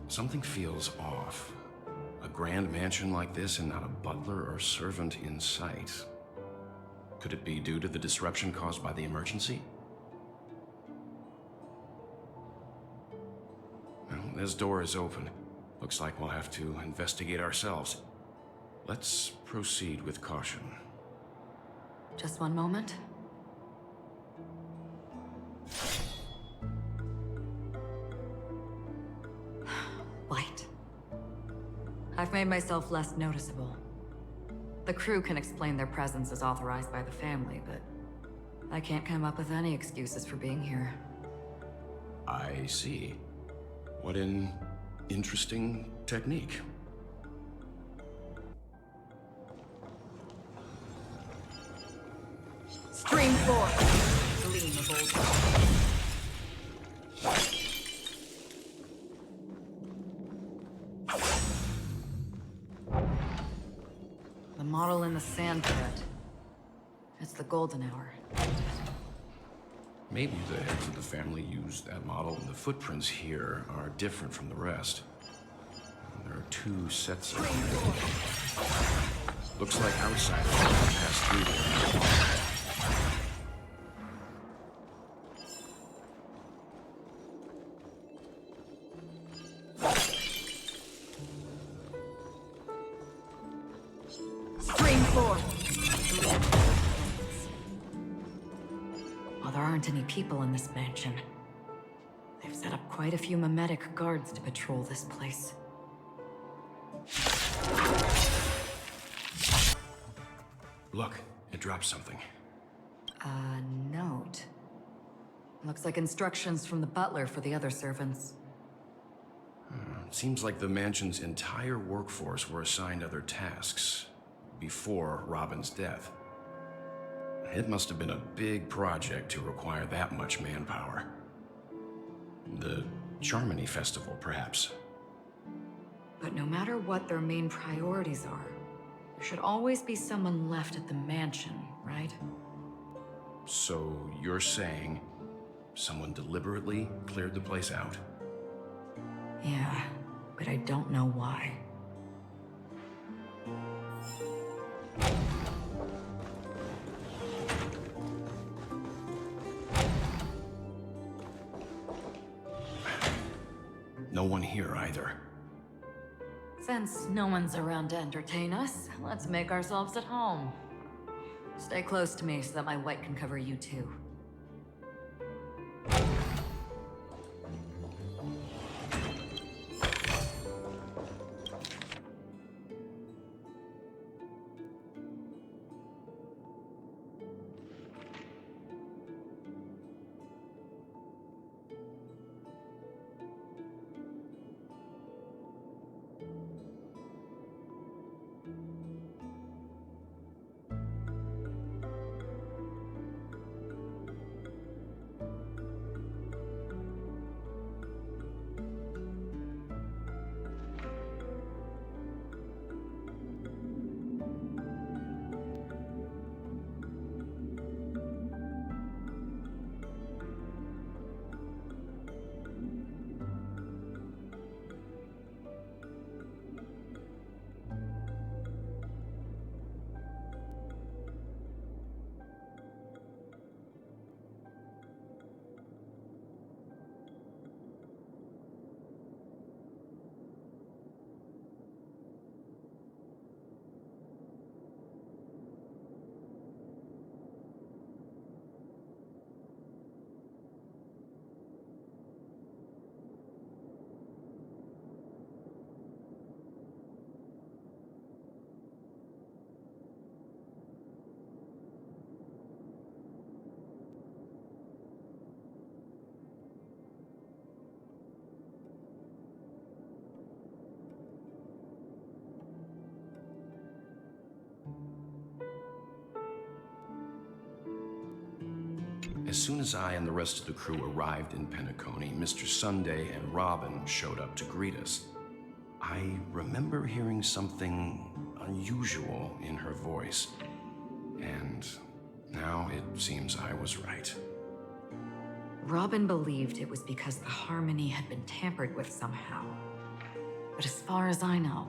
Something feels off. A grand mansion like this and not a butler or servant in sight. Could it be due to the disruption caused by the emergency? Well, this door is open. Looks like we'll have to investigate ourselves. Let's proceed with caution. Just one moment. Light. I've made myself less noticeable. The crew can explain their presence as authorized by the family, but I can't come up with any excuses for being here. I see. What an interesting technique. Stream forth! Gleam of old. The model in the sand pit. It's the golden hour. Maybe the heads of the family used that model, and the footprints here are different from the rest. There are two sets of them. Looks like outsiders passed through there. Well, there aren't any people in this mansion. They've set up quite a few mimetic guards to patrol this place. Look, it dropped something. A note. Looks like instructions from the butler for the other servants. Seems like the mansion's entire workforce were assigned other tasks before Robin's death. It must have been a big project to require that much manpower. The Charmony Festival, perhaps. But no matter what their main priorities are, there should always be someone left at the mansion, right? So you're saying someone deliberately cleared the place out? Yeah, but I don't know why. No one here either. Since no one's around to entertain us, let's make ourselves at home. Stay close to me so that my white can cover you too. As soon as I and the rest of the crew arrived in Penacony, Mr. Sunday and Robin showed up to greet us. I remember hearing something unusual in her voice, and now it seems I was right. Robin believed it was because the harmony had been tampered with somehow. But as far as I know,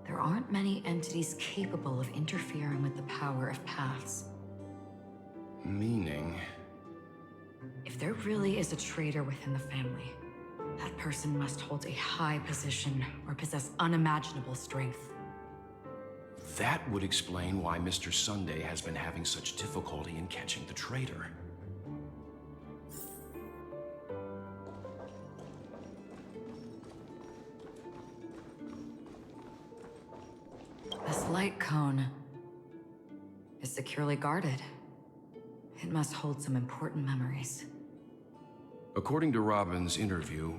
there aren't many entities capable of interfering with the power of paths. Meaning? If there really is a traitor within the family, that person must hold a high position or possess unimaginable strength. That would explain why Mr. Sunday has been having such difficulty in catching the traitor. This light cone is securely guarded. It must hold some important memories. According to Robin's interview,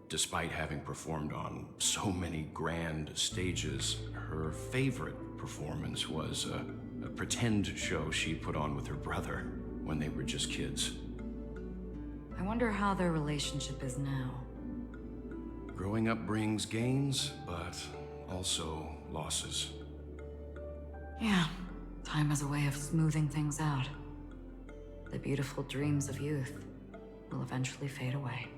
despite having performed on so many grand stages, her favorite performance was a pretend show she put on with her brother when they were just kids. I wonder how their relationship is now. Growing up brings gains, but also losses. Yeah, time has a way of smoothing things out. The beautiful dreams of youth will eventually fade away.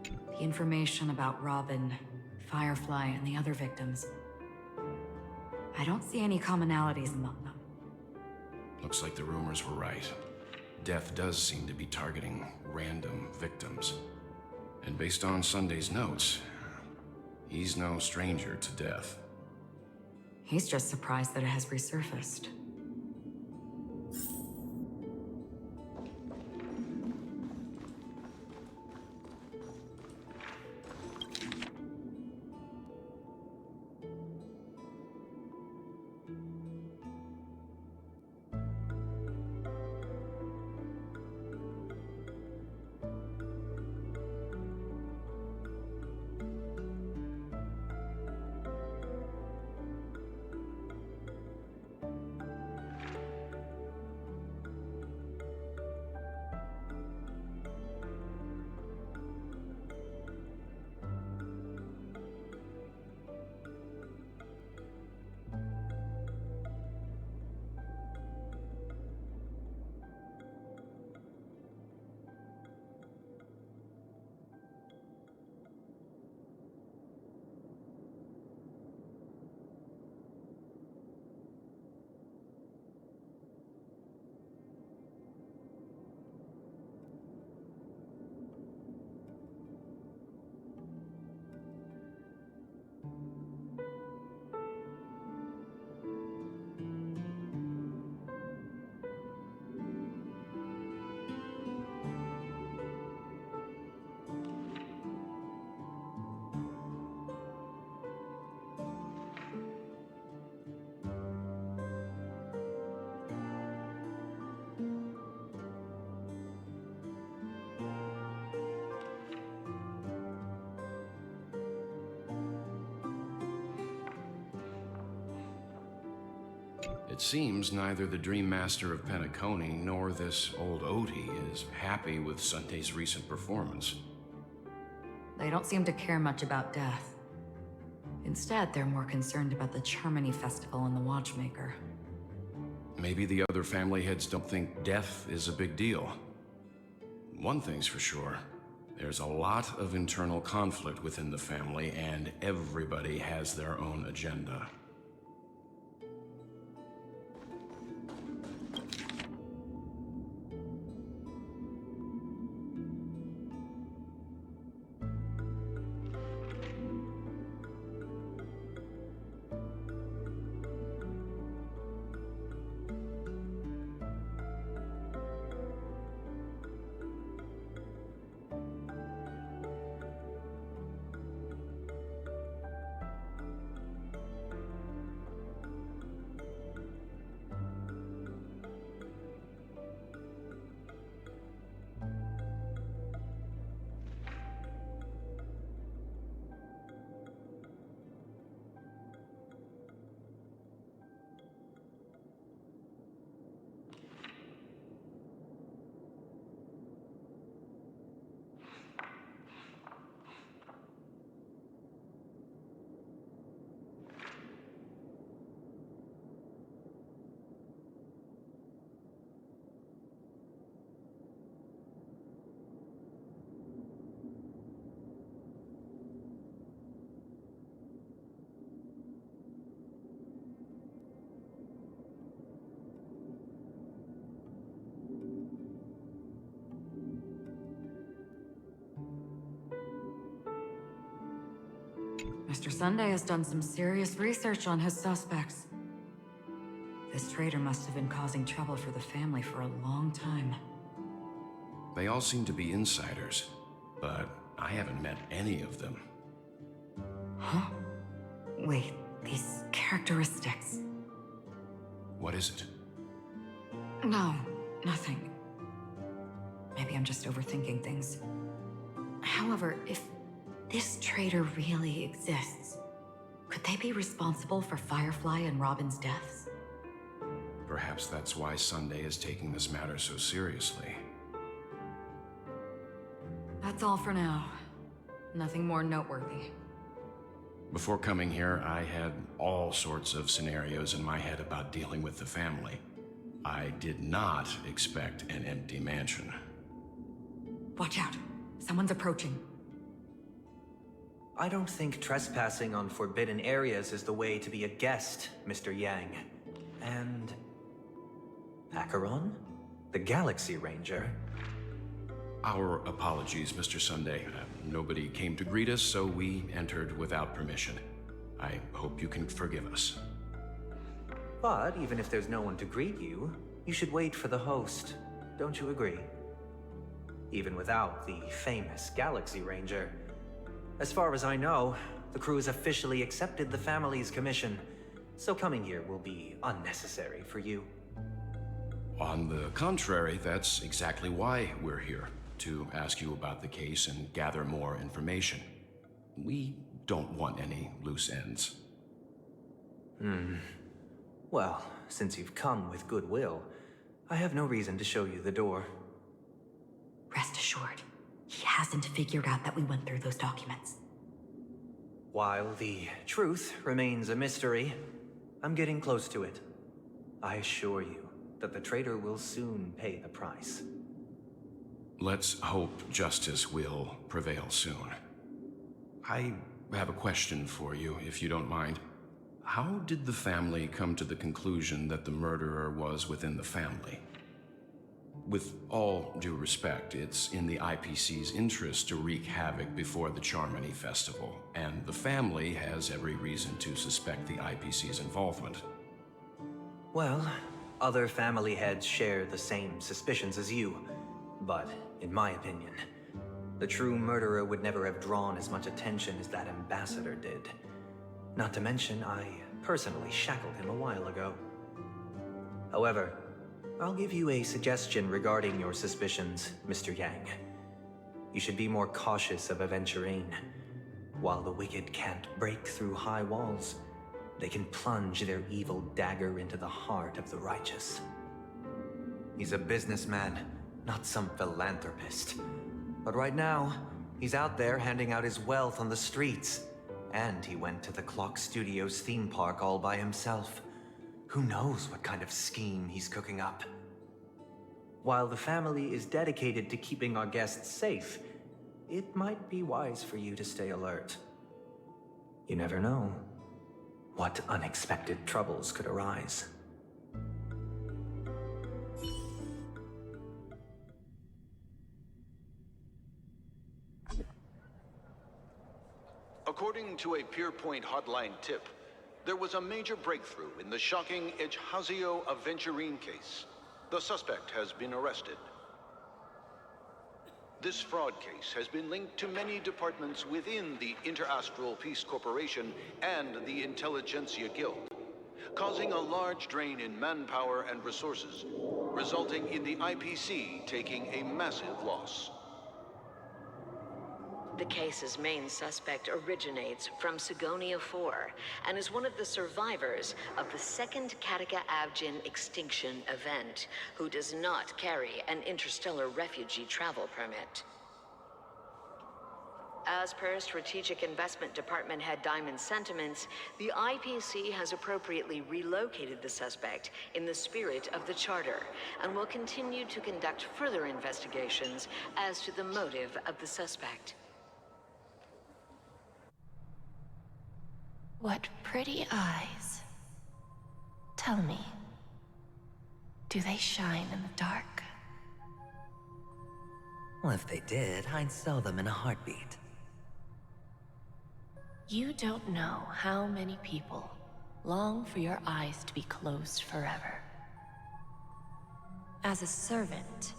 The information about Robin, Firefly, and the other victims. I don't see any commonalities among them. Looks like the rumors were right. Death does seem to be targeting random victims. And based on Sunday's notes, he's no stranger to death. He's just surprised that it has resurfaced. It seems neither the Dream Master of Penacony nor this old Odie is happy with Sunday's recent performance. They don't seem to care much about death. Instead, they're more concerned about the Charmony Festival and the Watchmaker. Maybe the other family heads don't think death is a big deal. One thing's for sure. There's a lot of internal conflict within the family, and everybody has their own agenda. Mr. Sunday has done some serious research on his suspects. This traitor must have been causing trouble for the family for a long time. They all seem to be insiders, but I haven't met any of them. Huh? Wait, these characteristics. What is it? No, nothing. Maybe I'm just overthinking things. However, if this traitor really exists, could they be responsible for Firefly and Robin's deaths? Perhaps that's why Sunday is taking this matter so seriously. That's all for now. Nothing more noteworthy. Before coming here, I had all sorts of scenarios in my head about dealing with the family. I did not expect an empty mansion. Watch out. Someone's approaching. I don't think trespassing on forbidden areas is the way to be a guest, Mr. Yang. And... Acheron? The Galaxy Ranger? Our apologies, Mr. Sunday. Nobody came to greet us, so we entered without permission. I hope you can forgive us. But even if there's no one to greet you, you should wait for the host. Don't you agree? Even without the famous Galaxy Ranger. As far as I know, the crew has officially accepted the family's commission, so coming here will be unnecessary for you. On the contrary, that's exactly why we're here, to ask you about the case and gather more information. We don't want any loose ends. Well, since you've come with goodwill, I have no reason to show you the door. Rest assured, he hasn't figured out that we went through those documents. While the truth remains a mystery, I'm getting close to it. I assure you that the traitor will soon pay the price. Let's hope justice will prevail soon. I have a question for you, if you don't mind. How did the family come to the conclusion that the murderer was within the family? With all due respect, it's in the IPC's interest to wreak havoc before the Charmony Festival, and the family has every reason to suspect the IPC's involvement. Well, other family heads share the same suspicions as you, but in my opinion, the true murderer would never have drawn as much attention as that ambassador did. Not to mention, I personally shackled him a while ago. However, I'll give you a suggestion regarding your suspicions, Mr. Yang. You should be more cautious of Aventurine. While the wicked can't break through high walls, they can plunge their evil dagger into the heart of the righteous. He's a businessman, not some philanthropist. But right now, he's out there handing out his wealth on the streets. And he went to the Clock Studios theme park all by himself. Who knows what kind of scheme he's cooking up? While the family is dedicated to keeping our guests safe, it might be wise for you to stay alert. You never know what unexpected troubles could arise. According to a Pierpoint hotline tip, there was a major breakthrough in the shocking Ejhazio Aventurine case. The suspect has been arrested. This fraud case has been linked to many departments within the Interastral Peace Corporation and the Intelligentsia Guild, causing a large drain in manpower and resources, resulting in the IPC taking a massive loss. The case's main suspect originates from Sigonia 4 and is one of the survivors of the second Kataka Abjin extinction event, who does not carry an interstellar refugee travel permit. As per Strategic Investment Department Head Diamond's sentiments, the IPC has appropriately relocated the suspect in the spirit of the Charter and will continue to conduct further investigations as to the motive of the suspect. What pretty eyes. Tell me, do they shine in the dark? Well, if they did, I'd sell them in a heartbeat. You don't know how many people long for your eyes to be closed forever. As a servant,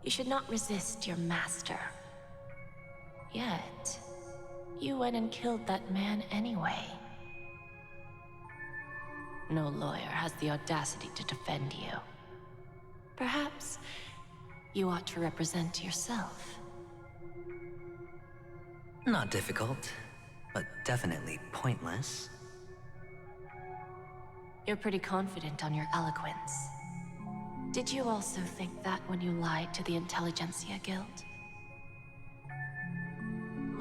you should not resist your master. Yet, you went and killed that man anyway. No lawyer has the audacity to defend you. Perhaps you ought to represent yourself. Not difficult, but definitely pointless. You're pretty confident on your eloquence. Did you also think that when you lied to the Intelligentsia Guild?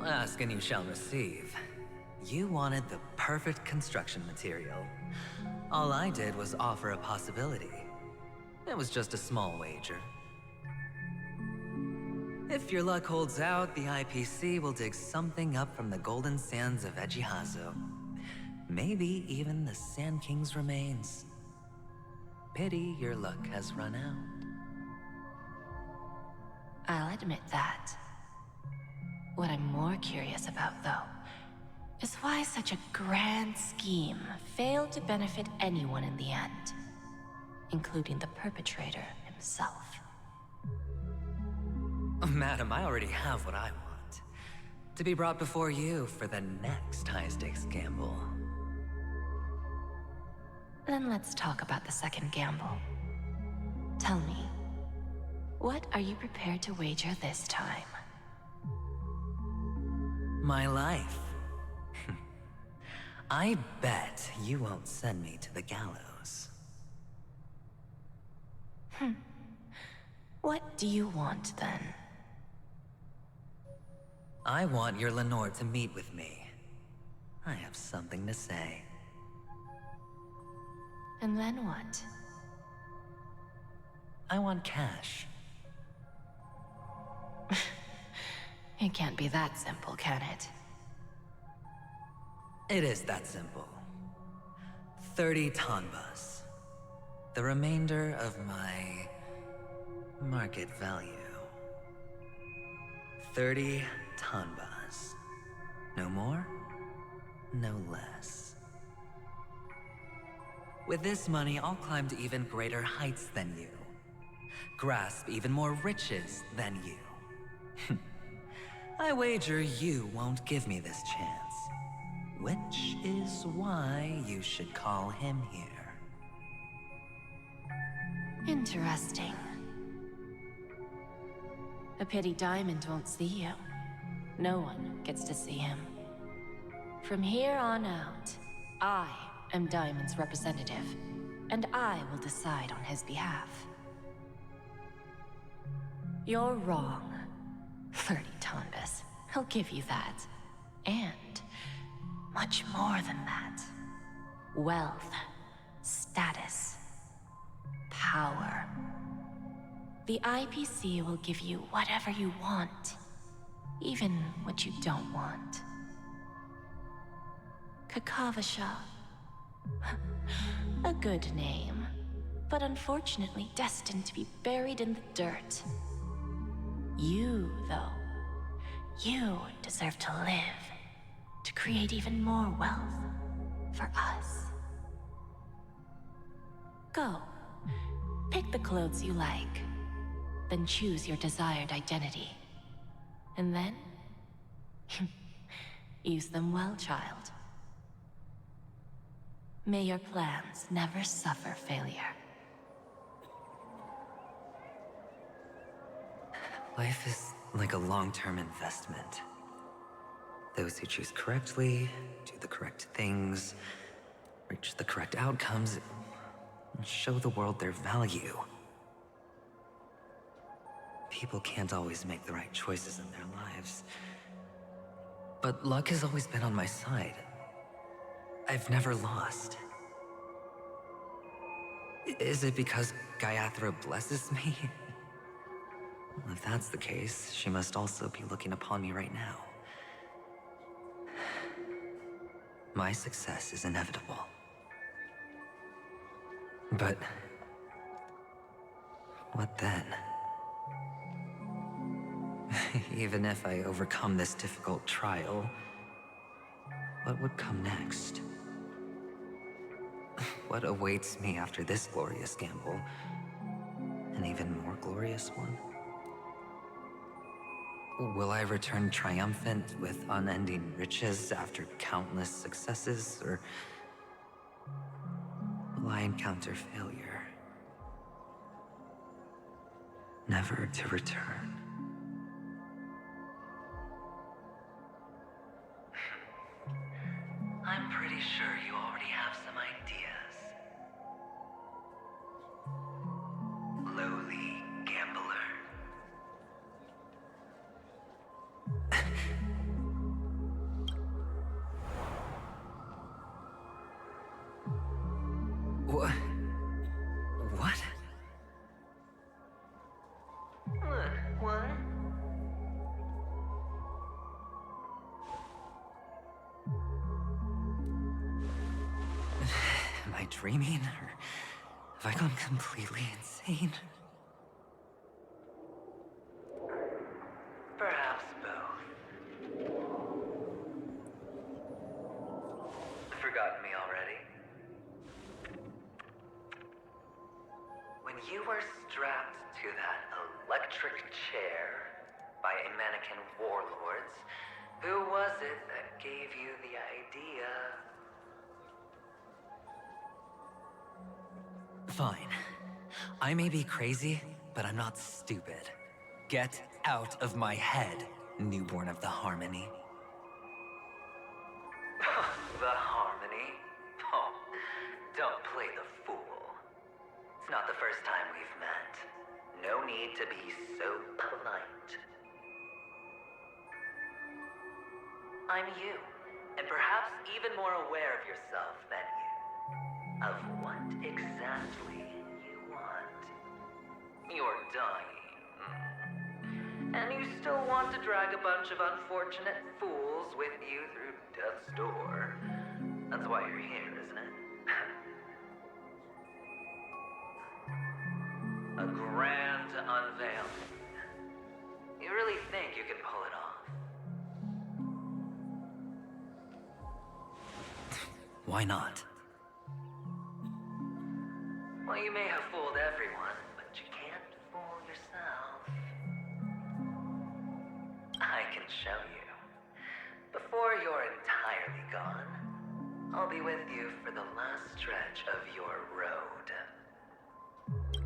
Ask and you shall receive. You wanted the perfect construction material. All I did was offer a possibility. It was just a small wager. If your luck holds out, the IPC will dig something up from the golden sands of Ejihazo. Maybe even the Sand King's remains. Pity your luck has run out. I'll admit that. What I'm more curious about, though, is why such a grand scheme failed to benefit anyone in the end, including the perpetrator himself. Madam, I already have what I want. To be brought before you for the next high-stakes gamble. Then let's talk about the second gamble. Tell me, what are you prepared to wager this time? My life. I bet you won't send me to the gallows. What do you want, then? I want your Lenore to meet with me. I have something to say. And then what? I want cash. It can't be that simple, can it? It is that simple. 30 tanbas. The remainder of my market value. 30 tanbas. No more, no less. With this money, I'll climb to even greater heights than you. Grasp even more riches than you. I wager you won't give me this chance. Which is why you should call him here. Interesting. A pity Diamond won't see you. No one gets to see him. From here on out, I am Diamond's representative, and I will decide on his behalf. You're wrong. 30 tanbas. He'll give you that. And much more than that. Wealth, status, power. The IPC will give you whatever you want, even what you don't want. Kakavasha. A good name, but unfortunately destined to be buried in the dirt. You, though, you deserve to live, to create even more wealth for us. Go. Pick the clothes you like, then choose your desired identity. And then, use them well, child. May your plans never suffer failure. Life is like a long-term investment. Those who choose correctly, do the correct things, reach the correct outcomes, and show the world their value. People can't always make the right choices in their lives. But luck has always been on my side. I've never lost. Is it because Gayathra blesses me? Well, if that's the case, she must also be looking upon me right now. My success is inevitable. But what then? Even if I overcome this difficult trial, what would come next? What awaits me after this glorious gamble? An even more glorious one? Will I return triumphant with unending riches after countless successes, or will I encounter failure, never to return? I'm pretty sure you already have some ideas. Lowly gambler. What? What? I dreaming, or have I gone completely insane? Perhaps both. Forgotten me already? When you were strapped to that electric chair by a mannequin warlords, who was it that gave you the idea? Fine. I may be crazy, but I'm not stupid. Get out of my head, newborn of the Harmony. The Harmony? Oh, don't play the fool. It's not the first time we've met. No need to be so polite. I'm you, and perhaps even more aware of yourself than you. Of what exactly you want. You're dying. And you still want to drag a bunch of unfortunate fools with you through death's door. That's why you're here, isn't it? A grand unveiling. You really think you can pull it off? Why not? Well, you may have fooled everyone, but you can't fool yourself. I can show you. Before you're entirely gone, I'll be with you for the last stretch of your road.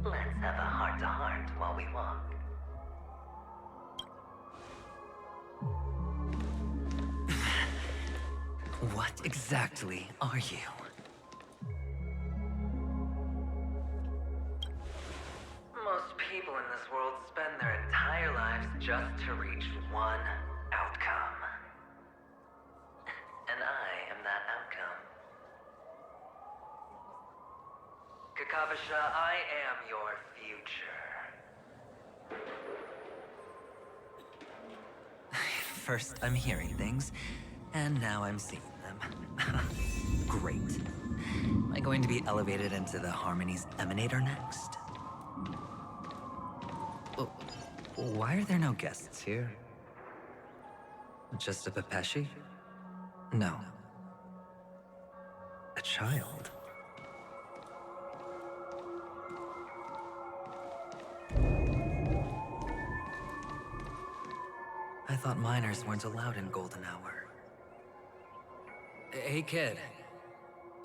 Let's have a heart-to-heart while we walk. What exactly are you? Most people in this world spend their entire lives just to reach one outcome. And I am that outcome. Kakavasha, I am your future. First, I'm hearing things, and now I'm seeing them. Great. Am I going to be elevated into the Harmony's Emanator next? Oh, why are there no guests here? Just a Pepeshi? No. A child. I thought minors weren't allowed in Golden Hour. Hey, kid.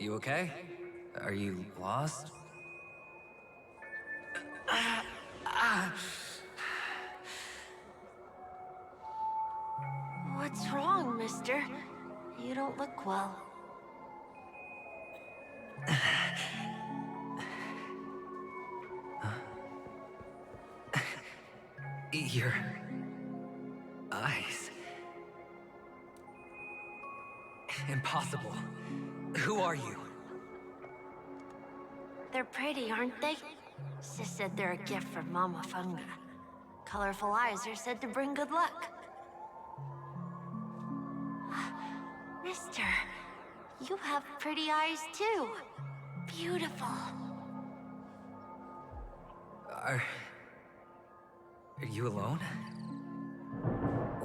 You okay? Are you lost? What's wrong, mister? You don't look well. Your eyes. Impossible. Who are you? They're pretty, aren't they? Sis said they're a gift from Mama Funga. Colorful eyes are said to bring good luck. Mister, you have pretty eyes too. Beautiful. Are you alone?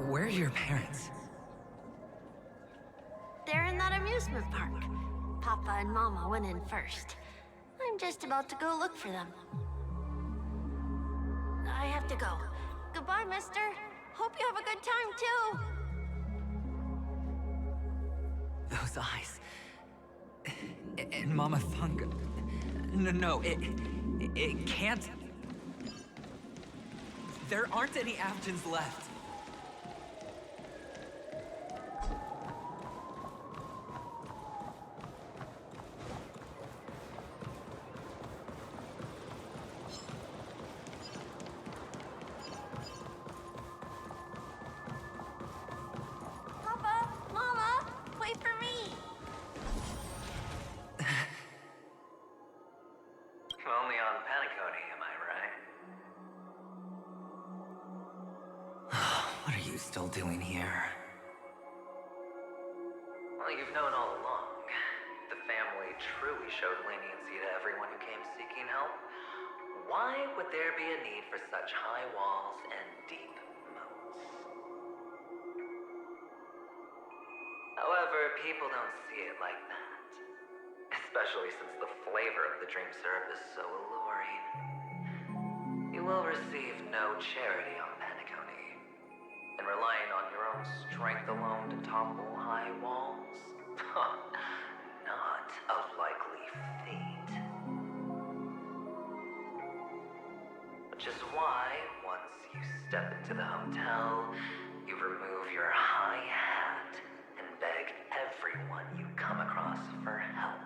Where are your parents? They're in that amusement park. Papa and Mama went in first. I'm just about to go look for them. I have to go. Goodbye, mister. Hope you have a good time, too. Those eyes. And Mama Funga. No, it can't. There aren't any Avgens left. Papa, Mama, wait for me. Only on Paniconi, am I right? What are you still doing here? Well, you've known all along. the family truly showed leniency to everyone who came seeking help, why would there be a need for such high walls and deep moats? However, people don't see it like that. Especially since the flavor of the dream syrup is so alluring. You will receive no charity on Paniconi. And relying on your own strength alone to topple high walls? Not a likely fate. Which is why, once you step into the hotel, you remove your high hat and beg everyone you come across for help.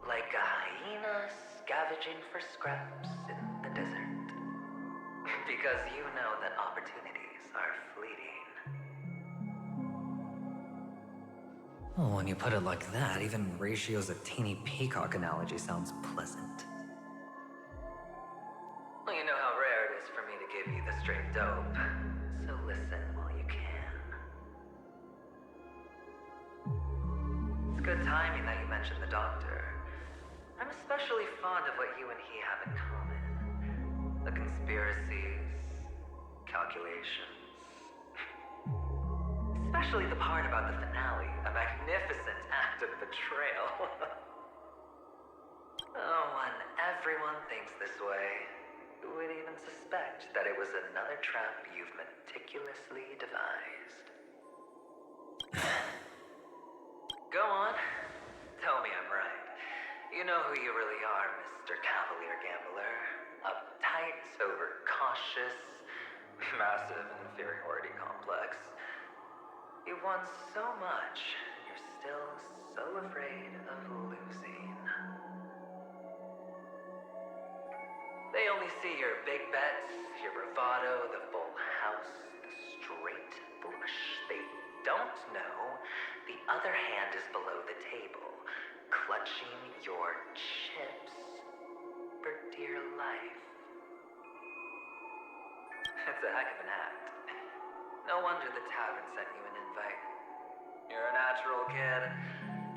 Like a hyena scavenging for scraps in the desert. Because you know that opportunities are fleeting. Oh, when you put it like that, even Ratio's a teeny peacock analogy sounds pleasant. Well, you know how rare it is for me to give you the straight dope, so listen while you can. It's good timing that you mentioned the doctor. I'm especially fond of what you and he have in common. The conspiracies, calculations. Especially the part about the finale, a magnificent act of betrayal. Oh, when everyone thinks this way, who would even suspect that it was another trap you've meticulously devised? Go on. Tell me I'm right. You know who you really are, Mr. Cavalier Gambler. Uptight, overcautious, massive inferiority complex. You've won so much, you're still so afraid of losing. They only see your big bets, your bravado, the full house, the straight flush. They don't know the other hand is below the table, clutching your chips for dear life. It's a heck of an act. No wonder the tavern sent you an invite. You're a natural kid.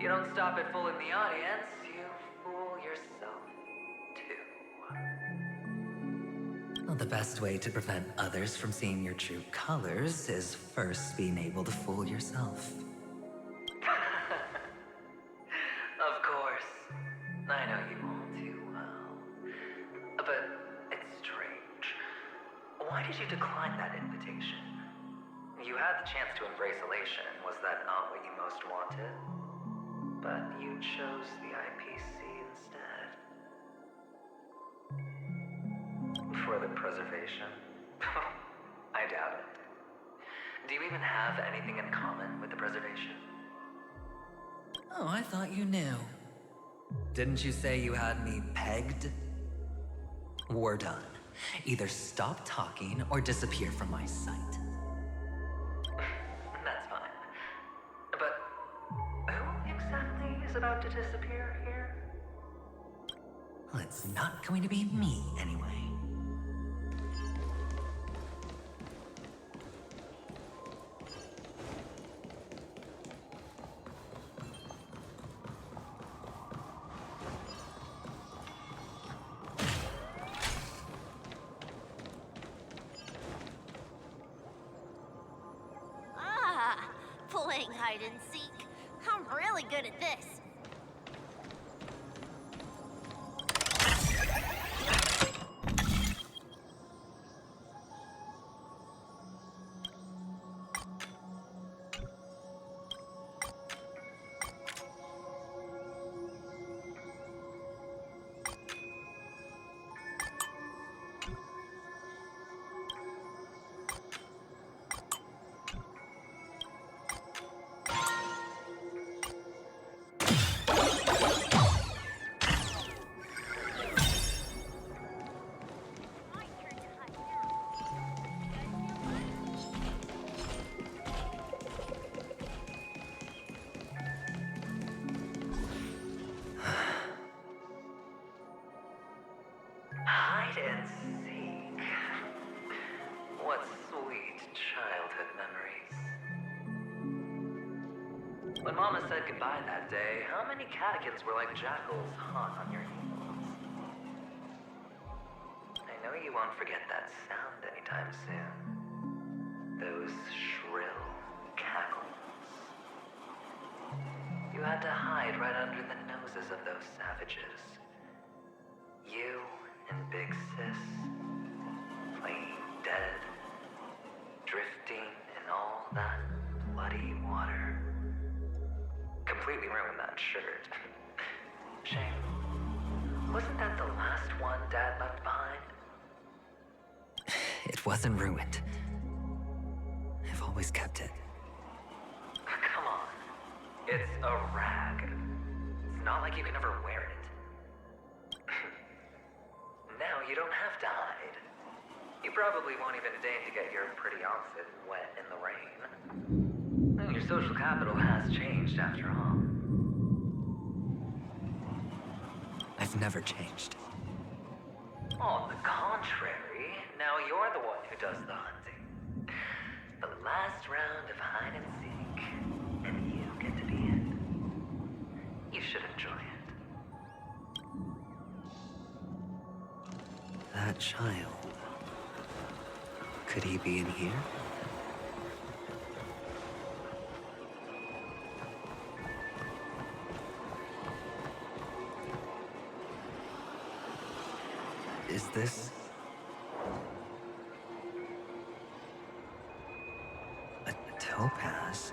You don't stop at fooling the audience, you fool yourself too. Well, the best way to prevent others from seeing your true colors is first being able to fool yourself. Of course. I know you all too well. But it's strange. Why did you decline that invitation? You had the chance to embrace elation. Was that not what you most wanted? But you chose the IPC instead. For the preservation? I doubt it. Do you even have anything in common with the preservation? Oh, I thought you knew. Didn't you say you had me pegged? We're done. Either stop talking or disappear from my sight. That's fine. But who exactly is about to disappear here? Well, it's not going to be me anyway. Playing hide and seek. I'm really good at this. When Mama said goodbye that day, how many catechins were like jackals hot on your heels? I know you won't forget that sound anytime soon. Those shrill cackles. You had to hide right under the noses of those savages. You and Big Sis, playing dead, drifting in all that bloody water. Completely ruined that shirt. Shame. Wasn't that the last one Dad left behind? It wasn't ruined. I've always kept it. Come on. It's a rag. It's not like you can ever wear it. Now you don't have to hide. You probably won't even deign to get your pretty outfit wet in the rain. Well, your social capital has changed after all. I've never changed. On the contrary, now you're the one who does the hunting. The last round of hide and seek, and you get to be it. You should enjoy it. That child. Could he be in here? Is this... a topaz?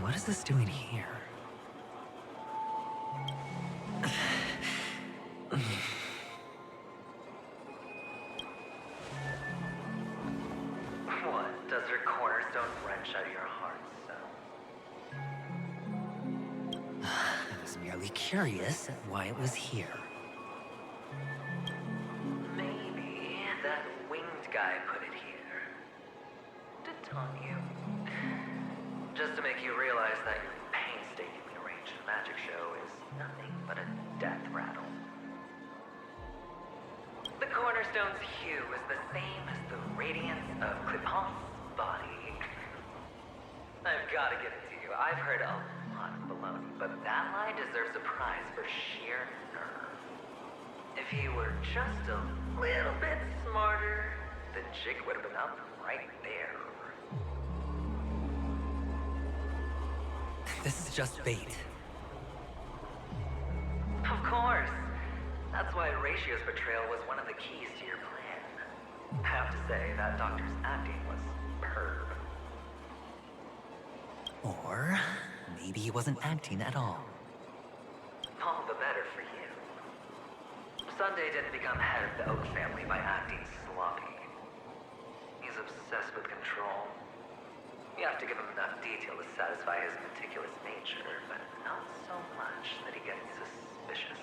What is this doing here? What? Does your cornerstone wrench out your heart so? I was merely curious at why it was here. Maybe that winged guy put it here. To taunt you. Just to make you realize that your painstakingly arranged magic show is nothing but a death rattle. The cornerstone's hue is the same as the radiance of Cliphoff's body. I've gotta give it to you. I've heard a lot of baloney, but that lie deserves a prize for sheer nerve. If he were just a little bit smarter, the jig would have been up right there. This is just bait. Of course. That's why Ratio's betrayal was one of the keys to your plan. I have to say, that doctor's acting was superb. Or maybe he wasn't acting at all. All the better for you. Sunday didn't become head of the Oak family by acting sloppy. He's obsessed with control. You have to give him enough detail to satisfy his meticulous nature, but not so much that he gets suspicious.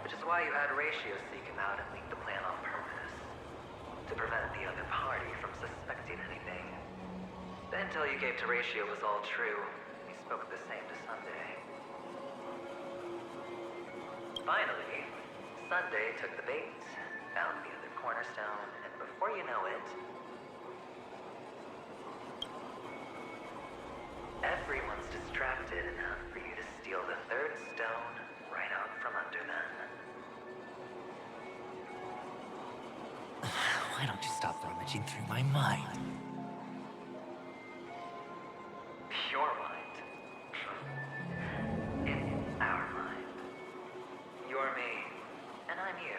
Which is why you had Ratio seek him out and leak the plan on purpose. To prevent the other party from suspecting anything. The intel you gave to Ratio was all true. He spoke the same to Sunday. Finally, Sunday took the bait, found the other cornerstone, and before you know it, everyone's distracted enough for you to steal the third stone right out from under them. Why don't you stop rummaging through my mind? Your mind. It's our mind. You're me, and I'm you.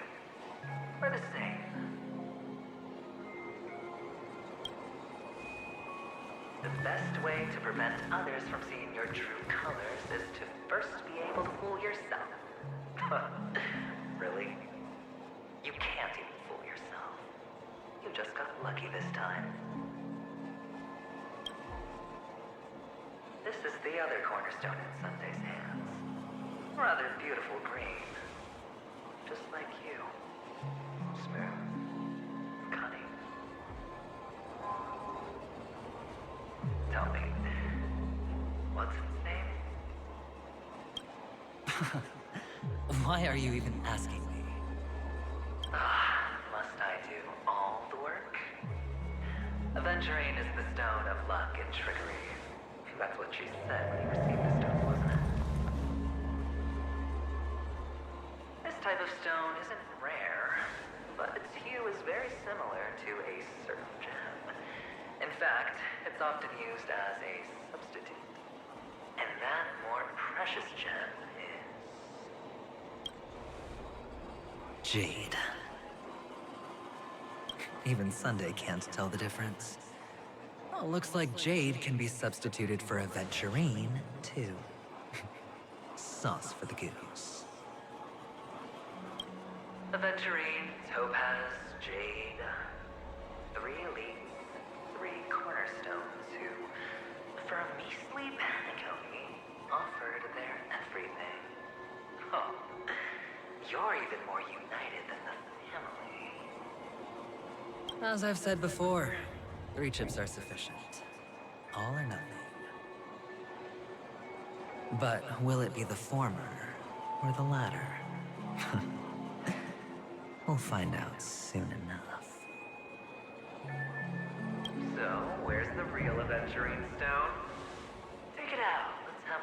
We're the same. The best way to prevent others from seeing your true colors is to first be able to fool yourself. Really? You can't even fool yourself. You just got lucky this time. This is the other cornerstone in Sunday's hands. Rather beautiful green. Just like you. Smooth. Cunning. Tell me, what's its name? Why are you even asking me? Must I do all the work? Aventurine is the stone of luck and trickery. That's what she said when you received the stone, wasn't it? This type of stone isn't rare, but its hue is very similar to a certain gem. In fact, it's often used as a substitute. And that more precious gem is... Jade. Even Sunday can't tell the difference. Well, looks like Jade can be substituted for Aventurine, too. Sauce for the goose. Aventurine, topaz, jade. 3 elite, 3 cornerstones who, for a measly penny, offered their everything. Oh, you're even more united than the family. As I've said before, 3 chips are sufficient. All or nothing. But will it be the former or the latter? We'll find out soon enough. So, where's the real Aventurine stone? Take it out. Let's have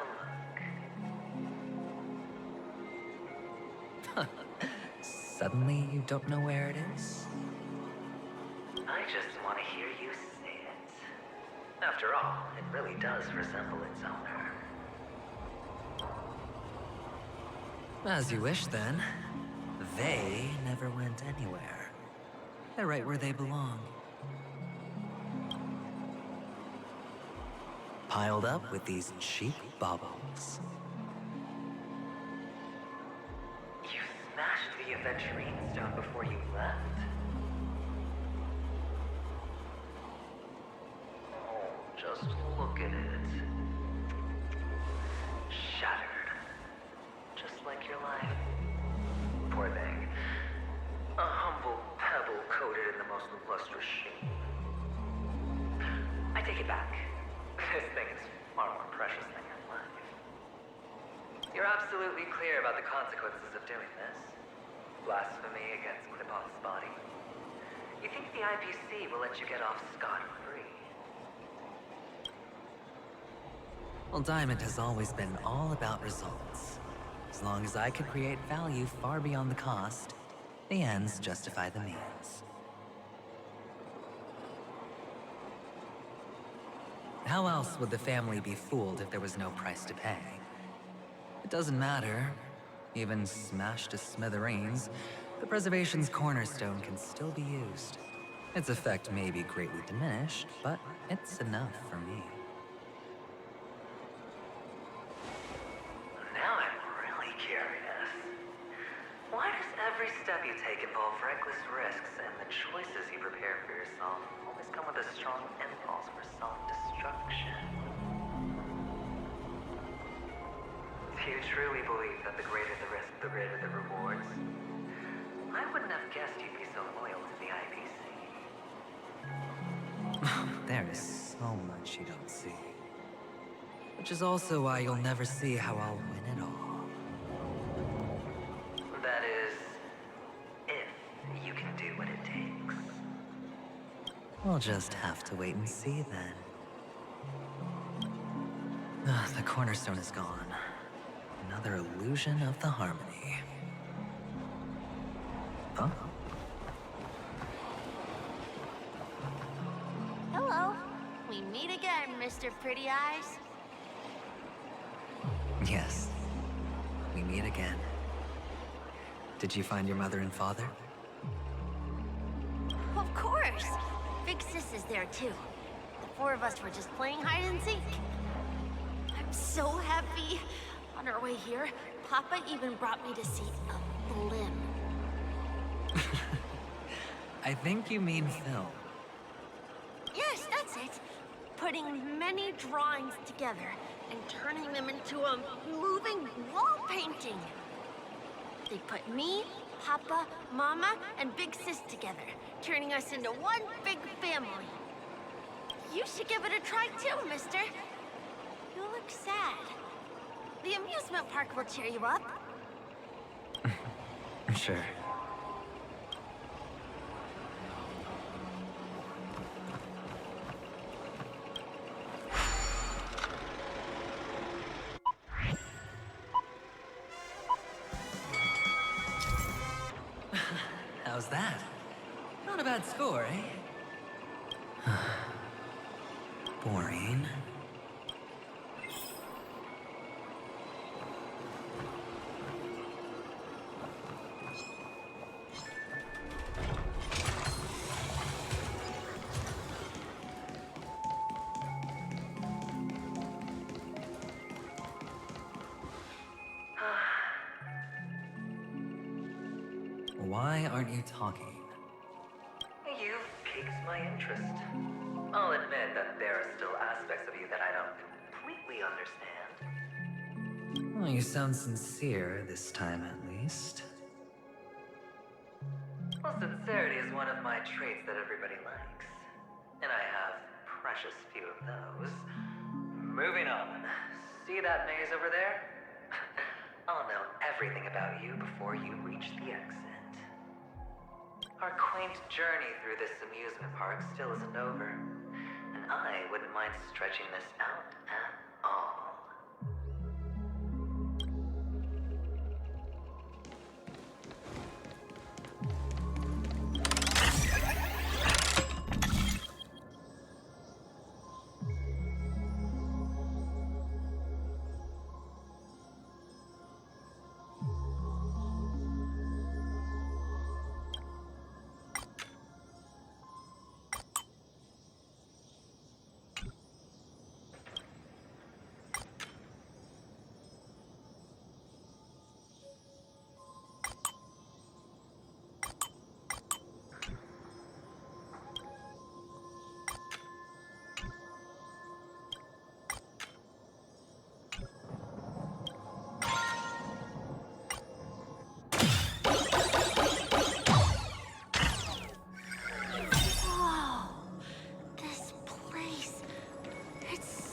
a look. Suddenly you don't know where it is? I just want to hear you say it. After all, it really does resemble its owner. As you wish, then. They never went anywhere. They're right where they belong. Piled up with these cheap baubles. You smashed the Aventurine stone before you left? Oh, just look at it. Shattered. Just like your life. Poor thing. A humble pebble coated in the most lustrous sheen. I take it back. This thing is far more precious than your life. You're absolutely clear about the consequences of doing this. Blasphemy against Klipoth's body. You think the IPC will let you get off scot-free? Well, Diamond has always been all about results. As long as I can create value far beyond the cost, the ends justify the means. How else would the family be fooled if there was no price to pay? It doesn't matter. Even smashed to smithereens, the preservation's cornerstone can still be used. Its effect may be greatly diminished, but it's enough for me. Now I'm really curious. Why does every step you take involve reckless risks, and the choices you prepare for yourself always come with a strong impulse for self-destruction? Do you truly believe that the greater the risk, the greater the rewards? I wouldn't have guessed you'd be so loyal to the IPC. There is so much you don't see. Which is also why you'll never see how I'll win it all. That is, if you can do what it takes. We'll just have to wait and see then. The cornerstone is gone. Another illusion of the harmony. Huh? Hello. We meet again, Mr. Pretty Eyes. Yes. We meet again. Did you find your mother and father? Of course. Big Sis is there too. The 4 of us were just playing hide and seek. I'm so happy. On our way here, Papa even brought me to see a blimp. I think you mean film. Yes, that's it. Putting many drawings together and turning them into a moving wall painting. They put me, Papa, Mama, and Big Sis together, turning us into one big family. You should give it a try too, mister. You look sad. The amusement park will cheer you up. How's that? Not a bad score, eh? Boring. Why aren't you talking? You've piqued my interest. I'll admit that there are still aspects of you that I don't completely understand. Well, you sound sincere this time, at least. Well, sincerity is one of my traits that everybody likes. And I have precious few of those. Moving on. See that maze over there? I'll know everything about you before you reach the exit. Our quaint journey through this amusement park still isn't over, and I wouldn't mind stretching this out at all.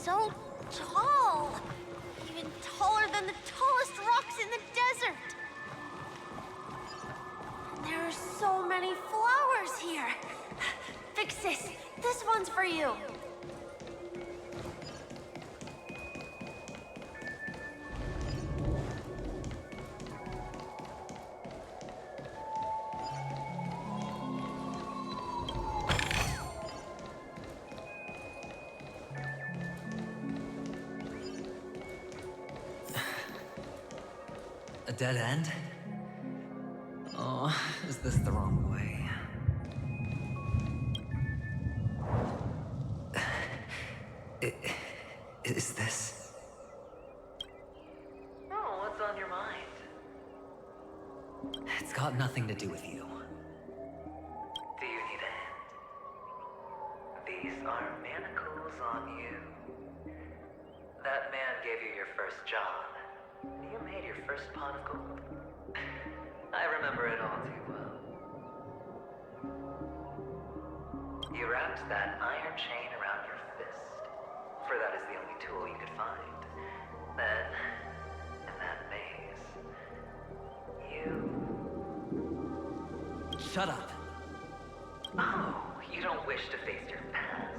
So tall! Even taller than the tallest rocks in the desert! And there are so many flowers here! Vixis, this one's for you! A dead end? Oh, is this the wrong way? Is this? Oh, what's on your mind? It's got nothing to do with you. Do you need a hint? These are manacles on you. That man gave you your first job. You made your first pot of gold. I remember it all too well. You wrapped that iron chain around your fist, for that is the only tool you could find. Then, in that maze, you... Shut up! Oh, you don't wish to face your past?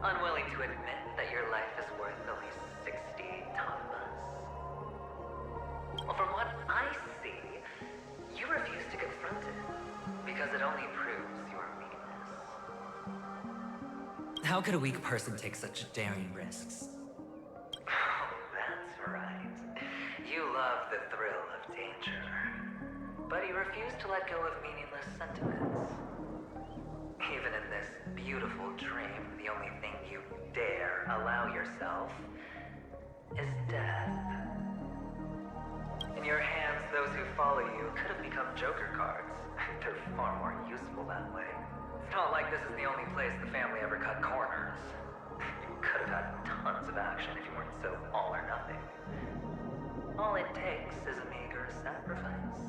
Unwilling to admit that your life is worth only 60 tamas? Well, from what I see, you refuse to confront it, because it only proves your weakness. How could a weak person take such daring risks? Oh, that's right. You love the thrill of danger. But you refuse to let go of meaningless sentiments. Even in this beautiful dream, the only thing you dare allow yourself is death. In your hands, those who follow you could have become joker cards. They're far more useful that way. It's not like this is the only place the family ever cut corners. You could have had tons of action if you weren't so all or nothing. All it takes is a meager sacrifice.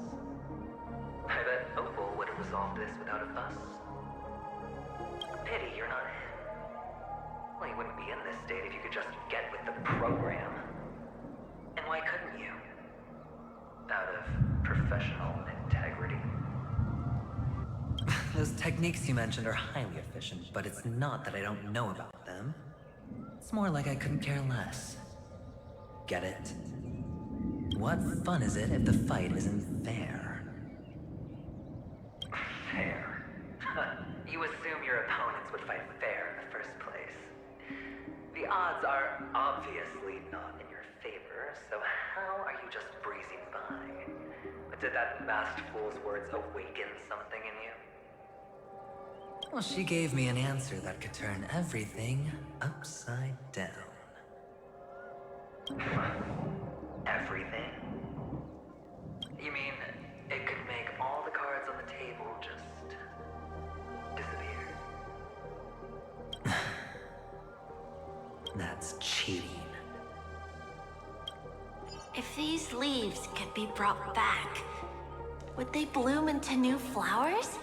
I bet Opal would have resolved this without a fuss. Pity you're not him. Well, you wouldn't be in this state if you could just get with the program. And why couldn't you? Out of professional integrity. Those techniques you mentioned are highly efficient, but it's not that I don't know about them. It's more like I couldn't care less. Get it? What fun is it if the fight isn't fair? you assume your opponents would fight fair in the first place. The odds are obviously not in your favor, so how are you just breezing by? Did that masked fool's words awaken something in you? Well, she gave me an answer that could turn everything upside down. Everything? You mean it could make all the cards on the table just disappear? That's cheating. If these leaves could be brought back, would they bloom into new flowers?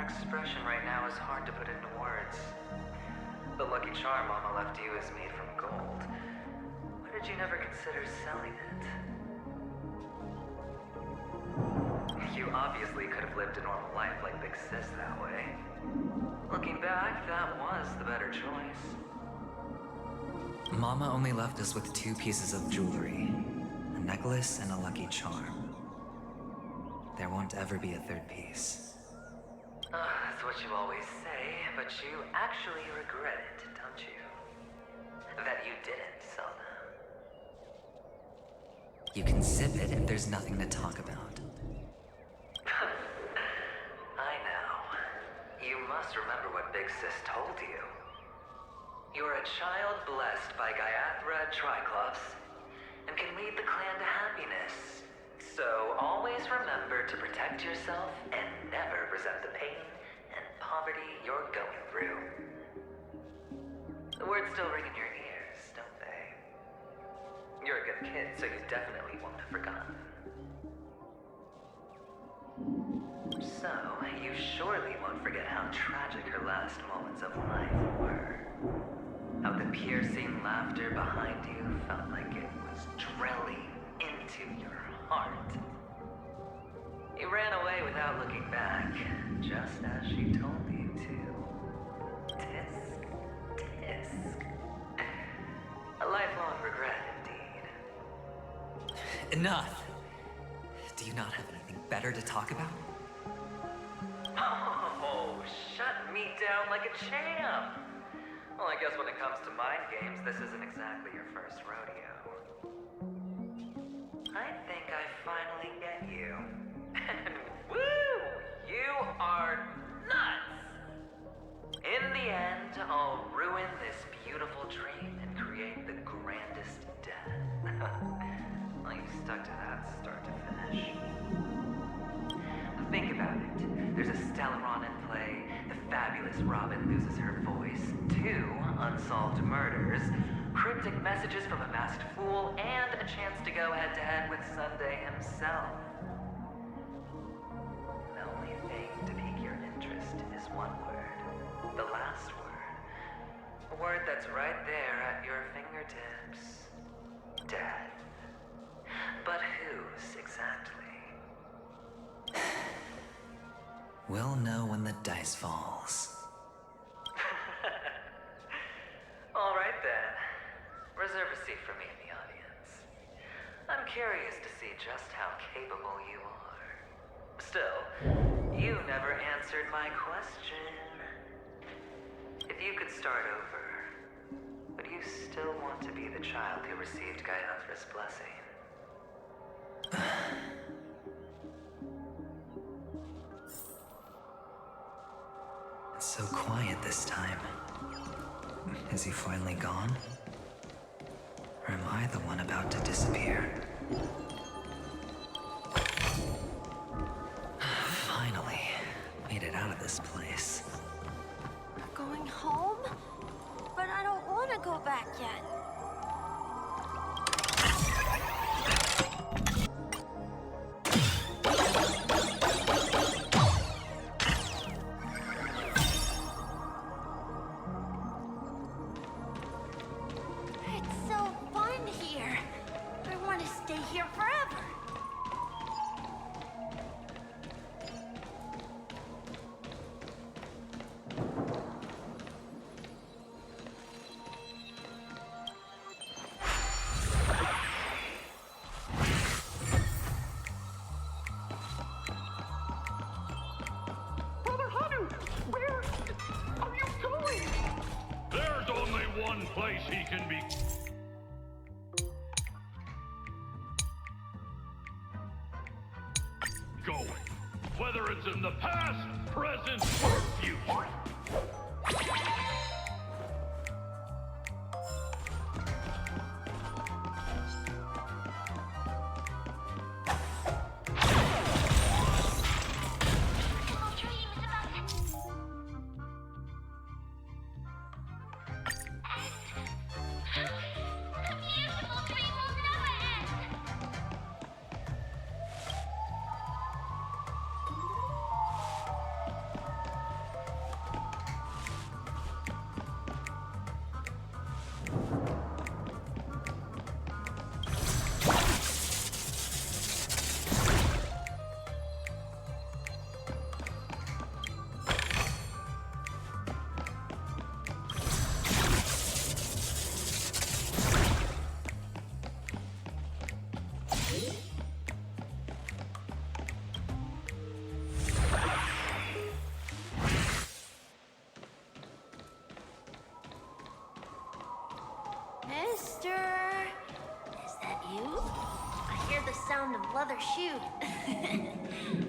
Expression right now is hard to put into words. The lucky charm Mama left you is made from gold. Why did you never consider selling it? You obviously could have lived a normal life like Big Sis that way. Looking back, that was the better choice. Mama only left us with 2 pieces of jewelry. A necklace and a lucky charm. There won't ever be a 3rd piece. That's what you always say, but you actually regret it, don't you? That you didn't sell them. You can sip it if there's nothing to talk about. I know. You must remember what Big Sis told you. You're a child blessed by Gaiathra Triclops, and can lead the clan to happiness. So always remember to protect yourself and never resent the pain and poverty you're going through. The words still ring in your ears, don't they? You're a good kid, so you definitely won't have forgotten. So, you surely won't forget how tragic her last moments of life were. How the piercing laughter behind you felt like it was drilling into your heart. You ran away without looking back, just as she told you to. Tisk, tisk. A lifelong regret, indeed. Enough! Do you not have anything better to talk about? Oh, shut me down like a champ! Well, I guess when it comes to mind games, this isn't exactly your first rodeo. I think I finally get you. And woo! You are nuts! In the end, I'll ruin this beautiful dream and create the grandest death. Well, you stuck to that start to finish. Think about it. There's a Stellaron in play, the fabulous Robin loses her voice, 2 unsolved murders, cryptic messages from a masked fool, and a chance to go head-to-head with Sunday himself. The only thing to pique your interest is one word. The last word. A word that's right there at your fingertips. Death. But whose exactly? We'll know when the dice falls. All right then. Reserve a seat for me in the audience. I'm curious to see just how capable you are. Still, you never answered my question. If you could start over, would you still want to be the child who received Gaiathra's blessing? It's so quiet this time. Is he finally gone? Or am I the one about to disappear? Finally, made it out of this place. We're going home? But I don't want to go back yet. place he can be... going. Whether it's in the past, present, or future. Mister, is that you? I hear the sound of leather shoe.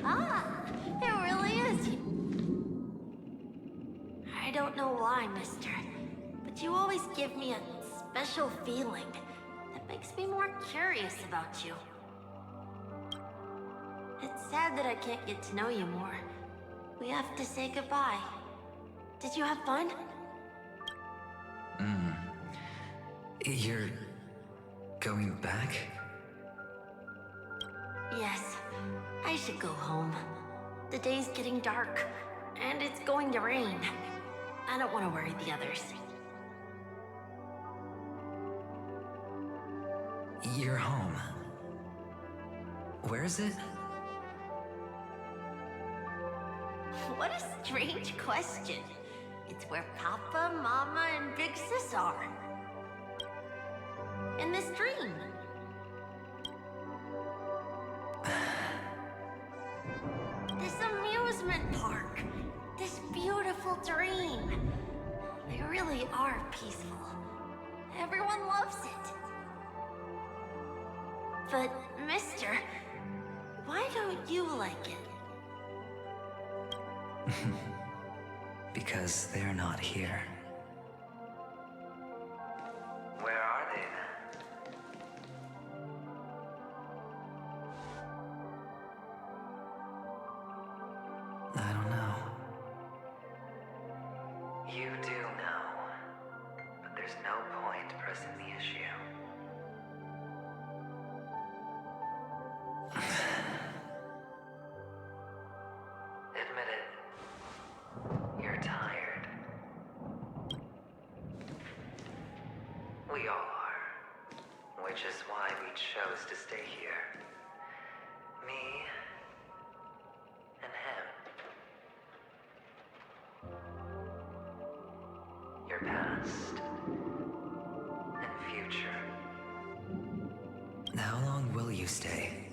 Ah, it really is you. I don't know why, mister, but you always give me a special feeling that makes me more curious about you. It's sad that I can't get to know you more. We have to say goodbye. Did you have fun? You're going back? Yes, I should go home. The day's getting dark, and it's going to rain. I don't want to worry the others. You're home. Where is it? What a strange question. It's where Papa, Mama, and Big Sis are. In this dream. This amusement park. This beautiful dream. They really are peaceful. Everyone loves it. But, mister, why don't you like it? Because they're not here. Where are they then? I don't know. You do know. But there's no point pressing the issue. Admit it. You're tired. We all are. Which is why we chose to stay here. Me and him. Your past and future. How long will you stay?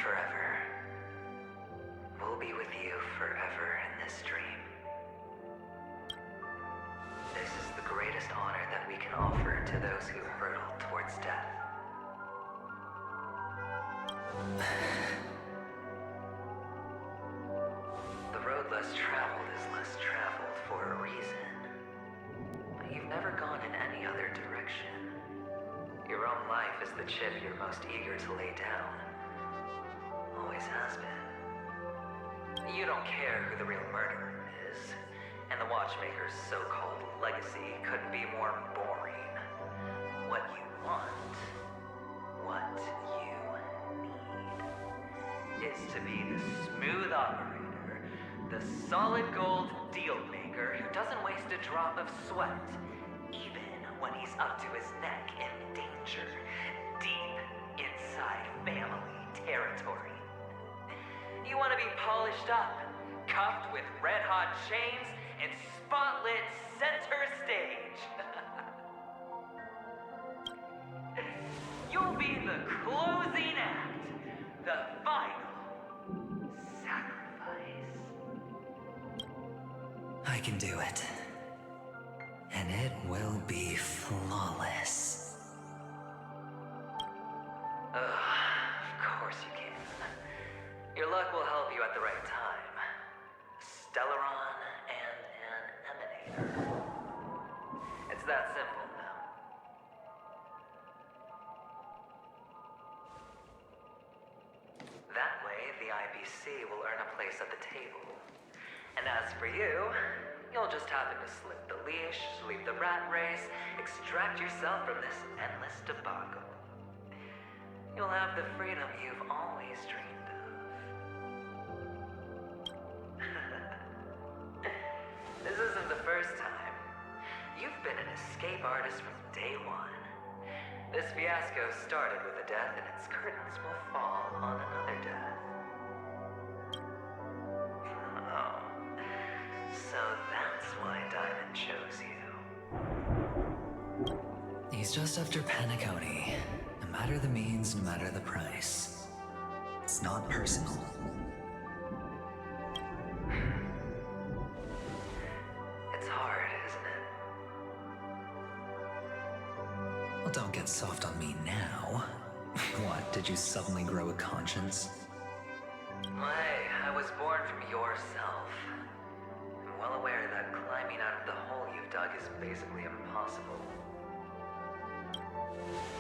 Forever. We'll be with you forever in this dream. This is the greatest honor that we can offer to those who hurtle towards death. The road less traveled is less traveled for a reason. But you've never gone in any other direction. Your own life is the chip you're most eager to lay down. Always has been. You don't care who the real murderer is, and the Watchmaker's so-called legacy couldn't be more boring. What you want, what you need, is to be the smooth operator, the solid gold deal maker who doesn't waste a drop of sweat, even when he's up to his neck in danger, deep inside family territory. You want to be polished up, cuffed with red-hot chains, and spotlit center stage. You'll be the closing act, the final sacrifice. I can do it. And it will be flawless. Of course you can. Your luck will help you at the right time. Stellaron and an emanator. It's that simple now. That way, the IPC will earn a place at the table. And as for you, you'll just happen to slip the leash, leave the rat race, extract yourself from this endless debacle. You'll have the freedom you've always dreamed of. This isn't the first time. You've been an escape artist from day one. This fiasco started with a death, and its curtains will fall on another death. Oh. So that's why Diamond chose you. He's just after Penacony. No matter the means, no matter the price. It's not personal. It's hard, isn't it? Well, don't get soft on me now. What, did you suddenly grow a conscience? Hey, I was born from yourself. I'm well aware that climbing out of the hole you've dug is basically impossible.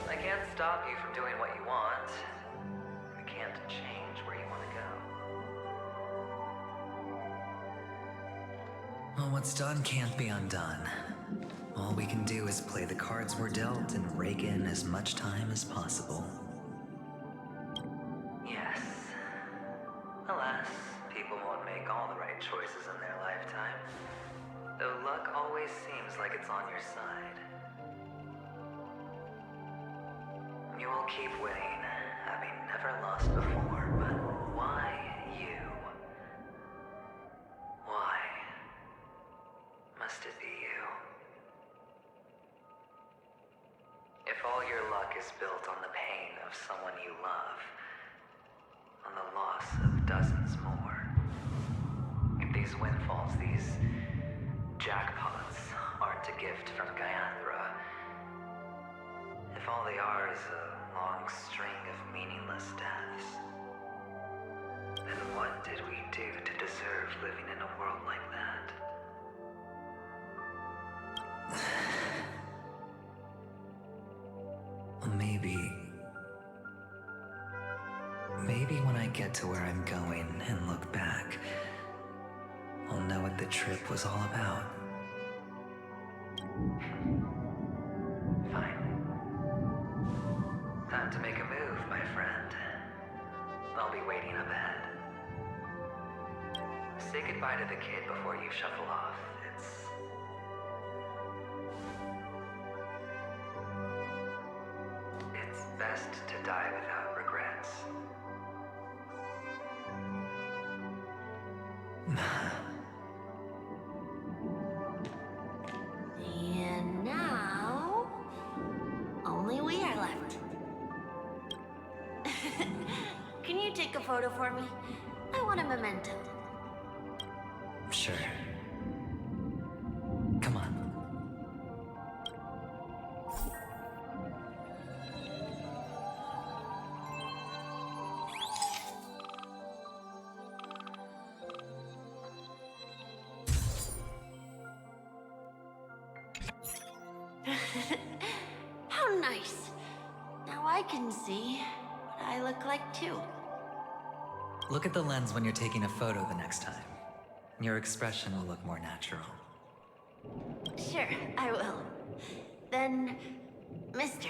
I can't stop you from doing what you want. I can't change where you want to go. Well, what's done can't be undone. All we can do is play the cards we're dealt and rake in as much time as possible. Yes. Alas, people won't make all the right choices in their lifetime. Though luck always seems like it's on your side. You will keep winning, having never lost before, but why you? Why must it be you? If all your luck is built on the pain of someone you love, on the loss of dozens more, if these windfalls, these jackpots, aren't a gift from Gaiathra, if all they are is a long string of meaningless deaths, then what did we do to deserve living in a world like that? Maybe when I get to where I'm going and look back, I'll know what the trip was all about. Fine. Time to make a move, my friend. I'll be waiting up ahead. Say goodbye to the kid before you shuffle off. It's best to die without regrets. And now, only we are left. Can you take a photo for me? I want a memento. Sure. Come on. How nice. Now I can see what I look like too. Look at the lens when you're taking a photo the next time. Your expression will look more natural. Sure, I will. Then, mister,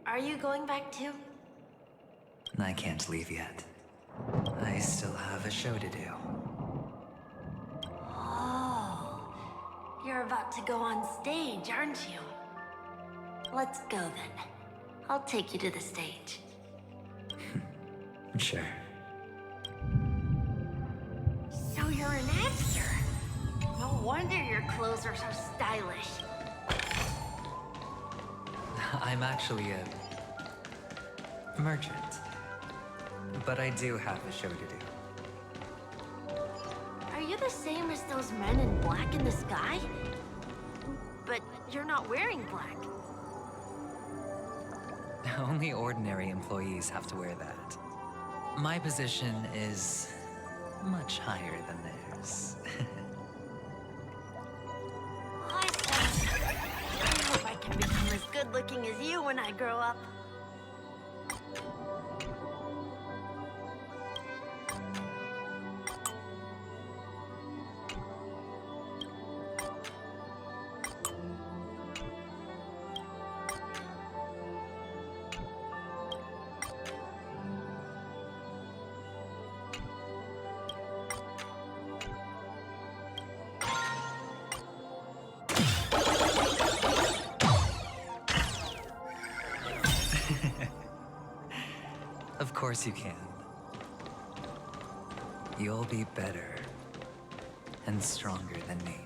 are you going back too? I can't leave yet. I still have a show to do. Oh, you're about to go on stage, aren't you? Let's go then. I'll take you to the stage. Sure. So you're an actor? No wonder your clothes are so stylish. I'm actually a merchant. But I do have a show to do. Are you the same as those men in black in the sky? but you're not wearing black. Only ordinary employees have to wear that. My position is much higher than theirs. I hope I can become as good looking as you when I grow up. Of course you can. You'll be better and stronger than me.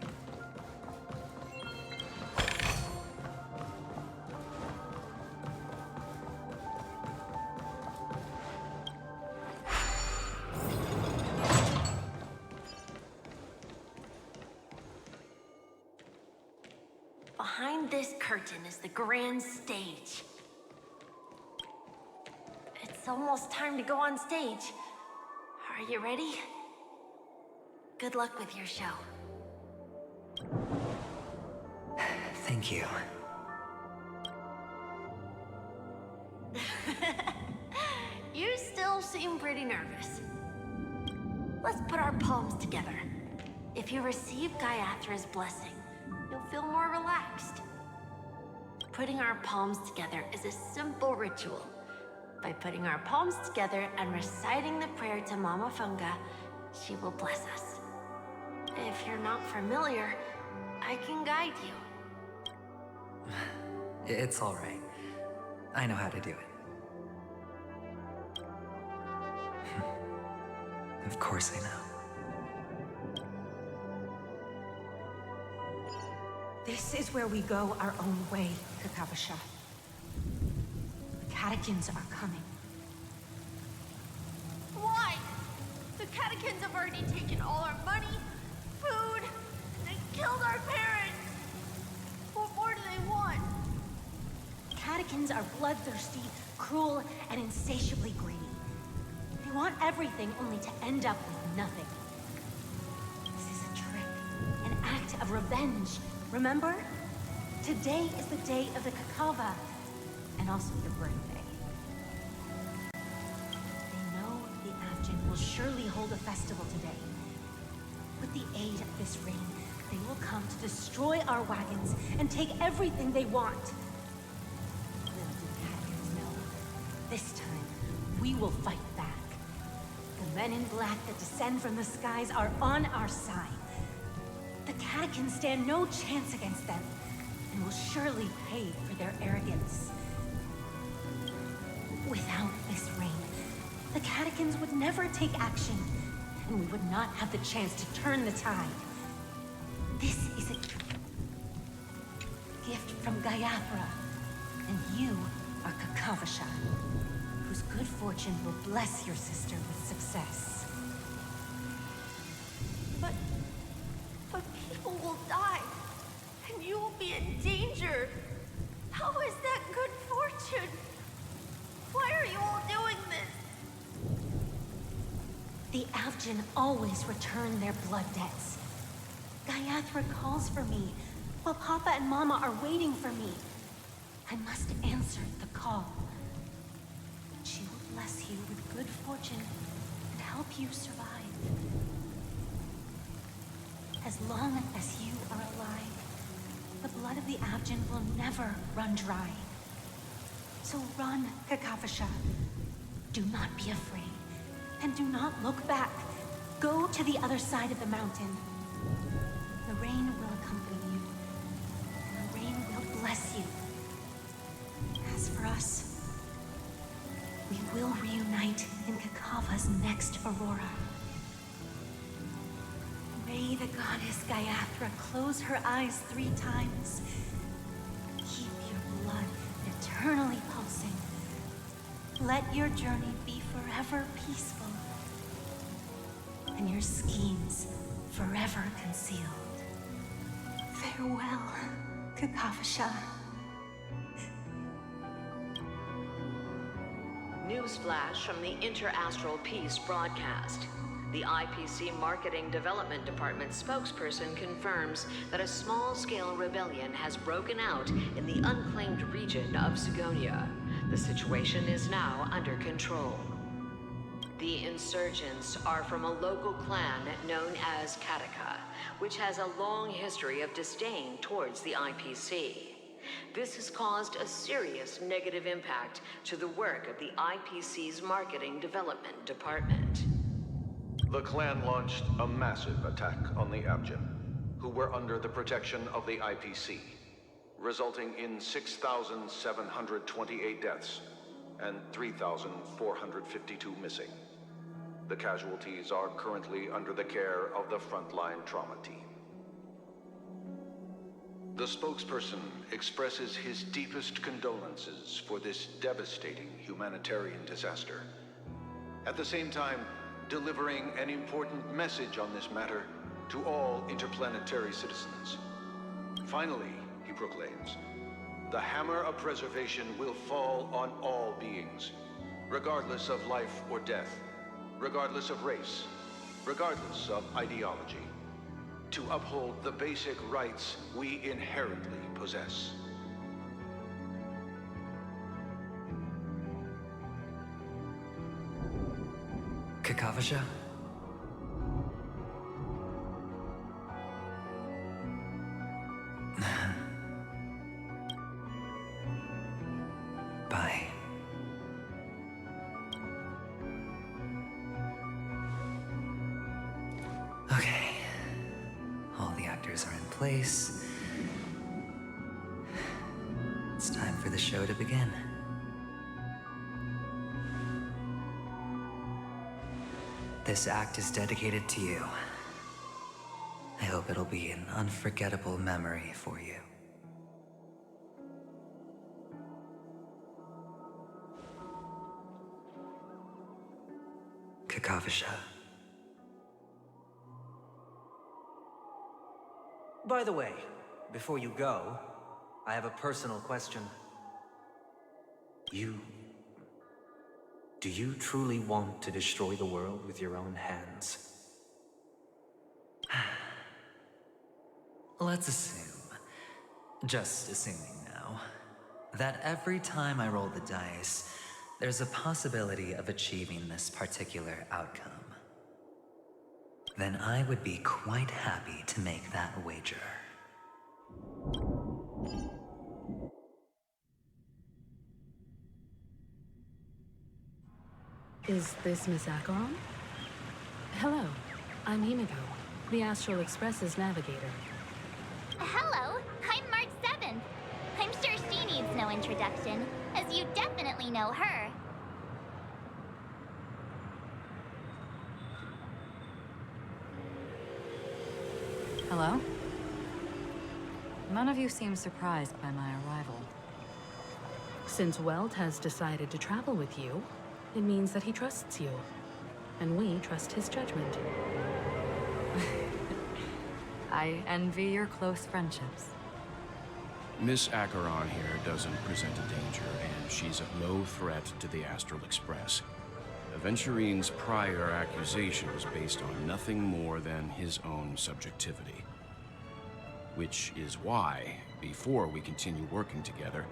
Behind this curtain is the grand stage. It's almost time to go on stage. Are you ready? Good luck with your show. Thank you. You still seem pretty nervous. Let's put our palms together. If you receive Gaiathra's blessing, you'll feel more relaxed. Putting our palms together is a simple ritual. By putting our palms together and reciting the prayer to Mama Funga, she will bless us. If you're not familiar, I can guide you. It's all right. I know how to do it. Of course I know. This is where we go our own way, Kakavasha. The catechins are coming. Why? The catechins have already taken all our money, food, and they killed our parents. What more do they want? Catechins are bloodthirsty, cruel, and insatiably greedy. They want everything only to end up with nothing. This is a trick, an act of revenge. Remember? Today is the day of the Kakava, and also your birthday. They know the Avgin will surely hold a festival today. With the aid of this ring, they will come to destroy our wagons and take everything they want. Little do Catechins know, this time, we will fight back. The men in black that descend from the skies are on our side. The Catechins stand no chance against them, and will surely pay for their arrogance. Without this ring, the Catechins would never take action, and we would not have the chance to turn the tide. This is a gift from Gaiathra, and you are Kakavasha, whose good fortune will bless your sister with success. But people will die, and you will be in danger. How is that good fortune? Why are you all doing this? The Avgin always return their blood debts. Gaiathra calls for me, while Papa and Mama are waiting for me. I must answer the call. She will bless you with good fortune and help you survive. As long as you are alive, the blood of the Avgin will never run dry. So run, Kakavasha. Do not be afraid, and do not look back. Go to the other side of the mountain. The rain will accompany you, and the rain will bless you. As for us, we will reunite in Kakava's next aurora. May the goddess Gaiathra close her eyes 3 times. Keep your blood eternally pulsing. Let your journey be forever peaceful, and your schemes forever concealed. Farewell, Kakavasha. Newsflash from the Inter-Astral Peace broadcast. The IPC Marketing Development Department spokesperson confirms that a small-scale rebellion has broken out in the unclaimed region of Sigonia. The situation is now under control. The insurgents are from a local clan known as Kataka, which has a long history of disdain towards the IPC. This has caused a serious negative impact to the work of the IPC's Marketing Development Department. The clan launched a massive attack on the Abjin, who were under the protection of the IPC, resulting in 6,728 deaths and 3,452 missing. The casualties are currently under the care of the frontline trauma team. The spokesperson expresses his deepest condolences for this devastating humanitarian disaster. At the same time, delivering an important message on this matter to all interplanetary citizens. Finally, he proclaims, the hammer of preservation will fall on all beings, regardless of life or death, regardless of race, regardless of ideology, to uphold the basic rights we inherently possess. Kakavasha? Bye. Okay. All the actors are in place. It's time for the show to begin. This act is dedicated to you. I hope it'll be an unforgettable memory for you. Kakavasha. By the way, before you go, I have a personal question. Do you truly want to destroy the world with your own hands? Let's assume, just assuming now, that every time I roll the dice, there's a possibility of achieving this particular outcome. Then I would be quite happy to make that wager. Is this Miss Acheron? Hello, I'm Himiko, the Astral Express's navigator. Hello, I'm Mark 7th. I'm sure she needs no introduction, as you definitely know her. Hello? None of you seem surprised by my arrival. Since Welt has decided to travel with you, it means that he trusts you. And we trust his judgment. I envy your close friendships. Miss Acheron here doesn't present a danger, and she's of no threat to the Astral Express. Aventurine's prior accusation was based on nothing more than his own subjectivity. Which is why, before we continue working together,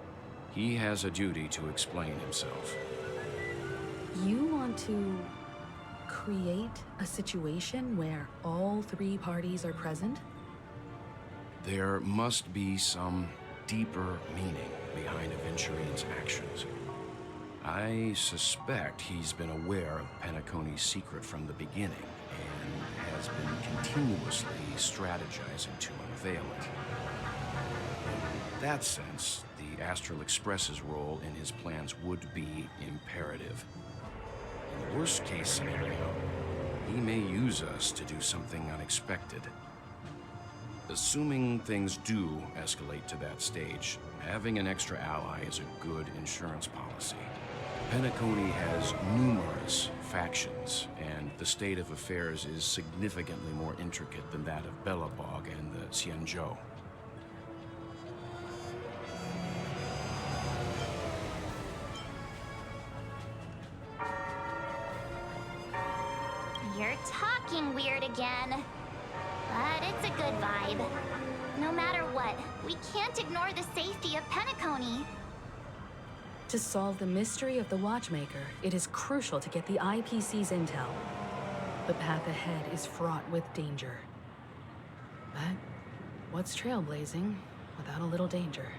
he has a duty to explain himself. You want to create a situation where all three parties are present? There must be some deeper meaning behind Aventurine's actions. I suspect he's been aware of Penacony's secret from the beginning and has been continuously strategizing to unveil it. In that sense, the Astral Express's role in his plans would be imperative. In the worst-case scenario, he may use us to do something unexpected. Assuming things do escalate to that stage, having an extra ally is a good insurance policy. Penacony has numerous factions, and the state of affairs is significantly more intricate than that of Belobog and the Xianzhou. again. But it's a good vibe. No matter what, we can't ignore the safety of Penacony. To solve the mystery of the Watchmaker, it is crucial to get the IPC's intel. The path ahead is fraught with danger. But what's trailblazing without a little danger?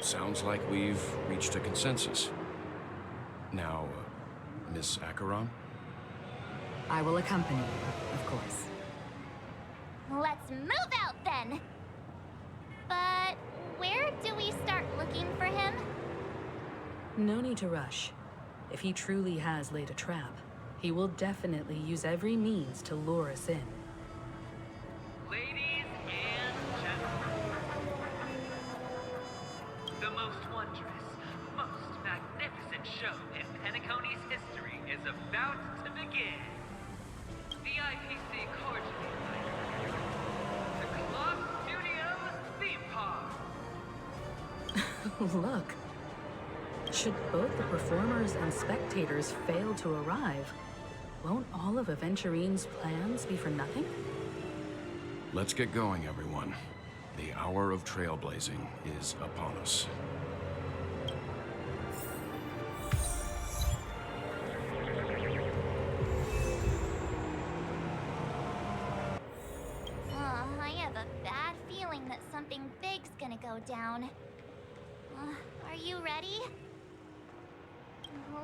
Sounds like we've reached a consensus. Now, Miss Acheron? I will accompany you, of course. Let's move out then! But where do we start looking for him? No need to rush. If he truly has laid a trap, he will definitely use every means to lure us in. Ladies and gentlemen, the most wondrous, most magnificent show in Penacony's history is about to begin. The IPC cordially invites you. The Club Studios theme park. Look. Should both the performers and spectators fail to arrive, won't all of Aventurine's plans be for nothing? Let's get going, everyone. The hour of trailblazing is upon us. I have a bad feeling that something big's gonna go down. Are you ready?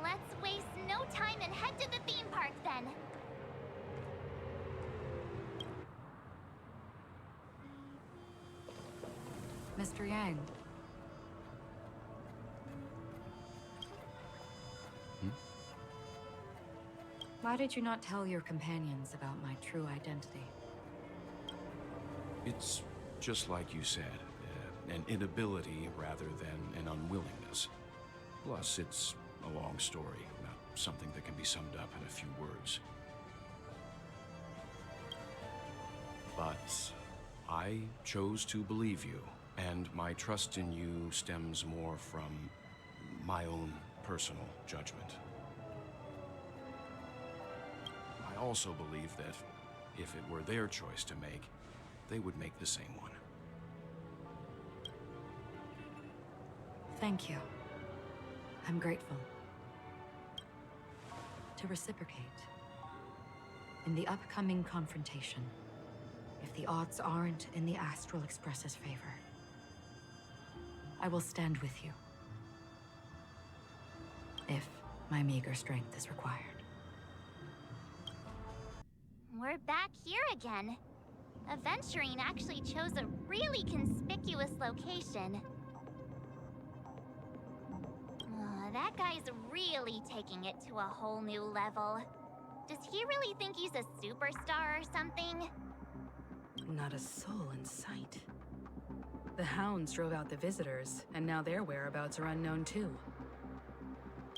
Let's waste no time and head to the theme park then. Mr. Yang. Why did you not tell your companions about my true identity? It's just like you said, an inability rather than an unwillingness. Plus, it's a long story, not something that can be summed up in a few words. But I chose to believe you, and my trust in you stems more from my own personal judgment. I also believe that if it were their choice to make, they would make the same one. Thank you. I'm grateful. To reciprocate, in the upcoming confrontation, if the odds aren't in the Astral Express's favor, I will stand with you. If my meager strength is required. We're back here again. Aventurine actually chose a really conspicuous location. That guy's really taking it to a whole new level. Does he really think he's a superstar or something? Not a soul in sight. The hounds drove out the visitors, and now their whereabouts are unknown too.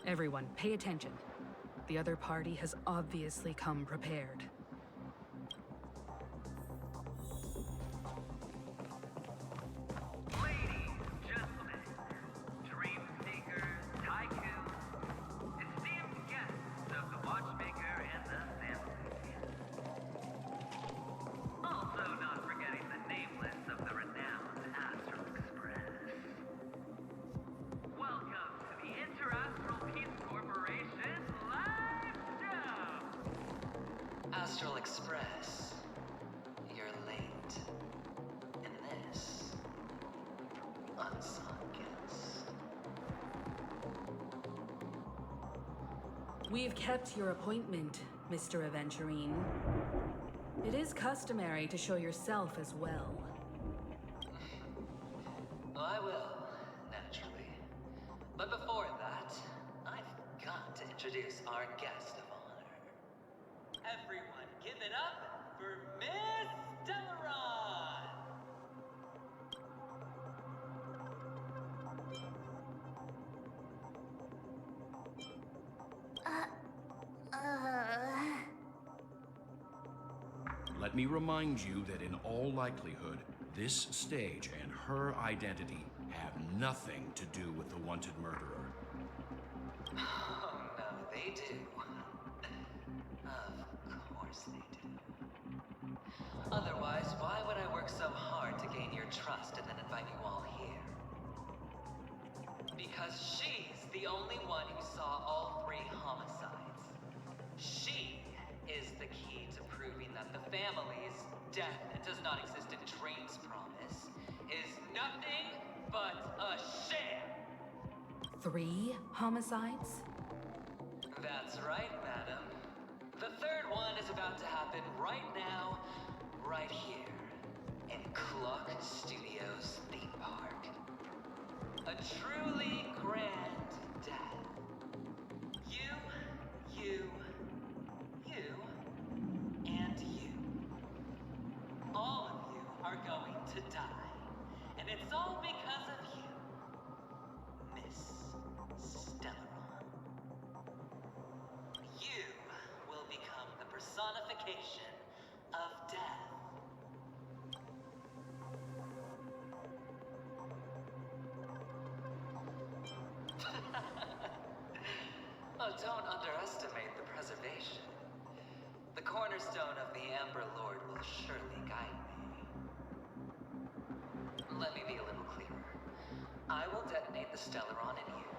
Everyone, pay attention. The other party has obviously come prepared. Astral Express, you're late. And this, unsung guest. We've kept your appointment, Mr. Aventurine. It is customary to show yourself as well. I will, naturally. But before that, I've got to introduce our guest of honor. Everyone, give it up for Miss Delaron! Let me remind you that in all likelihood, this stage and her identity have nothing to do with the wanted murderer. Oh, no, they do. Of course they do. her trust and then invite you all here. Because she's the only one who saw all 3 homicides. She is the key to proving that the family's death does not exist in Drain's promise is nothing but a sham. 3 homicides? That's right, madam. The 3rd one is about to happen right now, right here, in Clock Studios theme park. A truly grand death. You, and you. All of you are going to die. And it's all because of you, Miss Stellaron. You will become the personification of death. Oh, don't underestimate the preservation. The cornerstone of the Amber Lord will surely guide me. Let me be a little clearer. I will detonate the Stellaron in you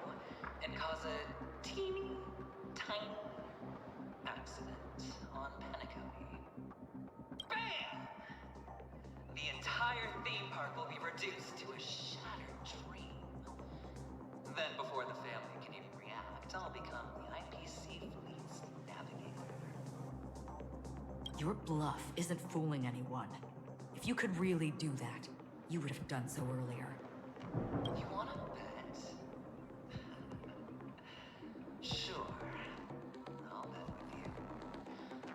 and cause a teeny, tiny accident on Penacony. Bam! The entire theme park will be reduced to a shattered dream. Then before the family can even react, I'll become the IPC fleet's navigator. Your bluff isn't fooling anyone. If you could really do that, you would have done so earlier. You wanna bet? Sure. I'll bet with you.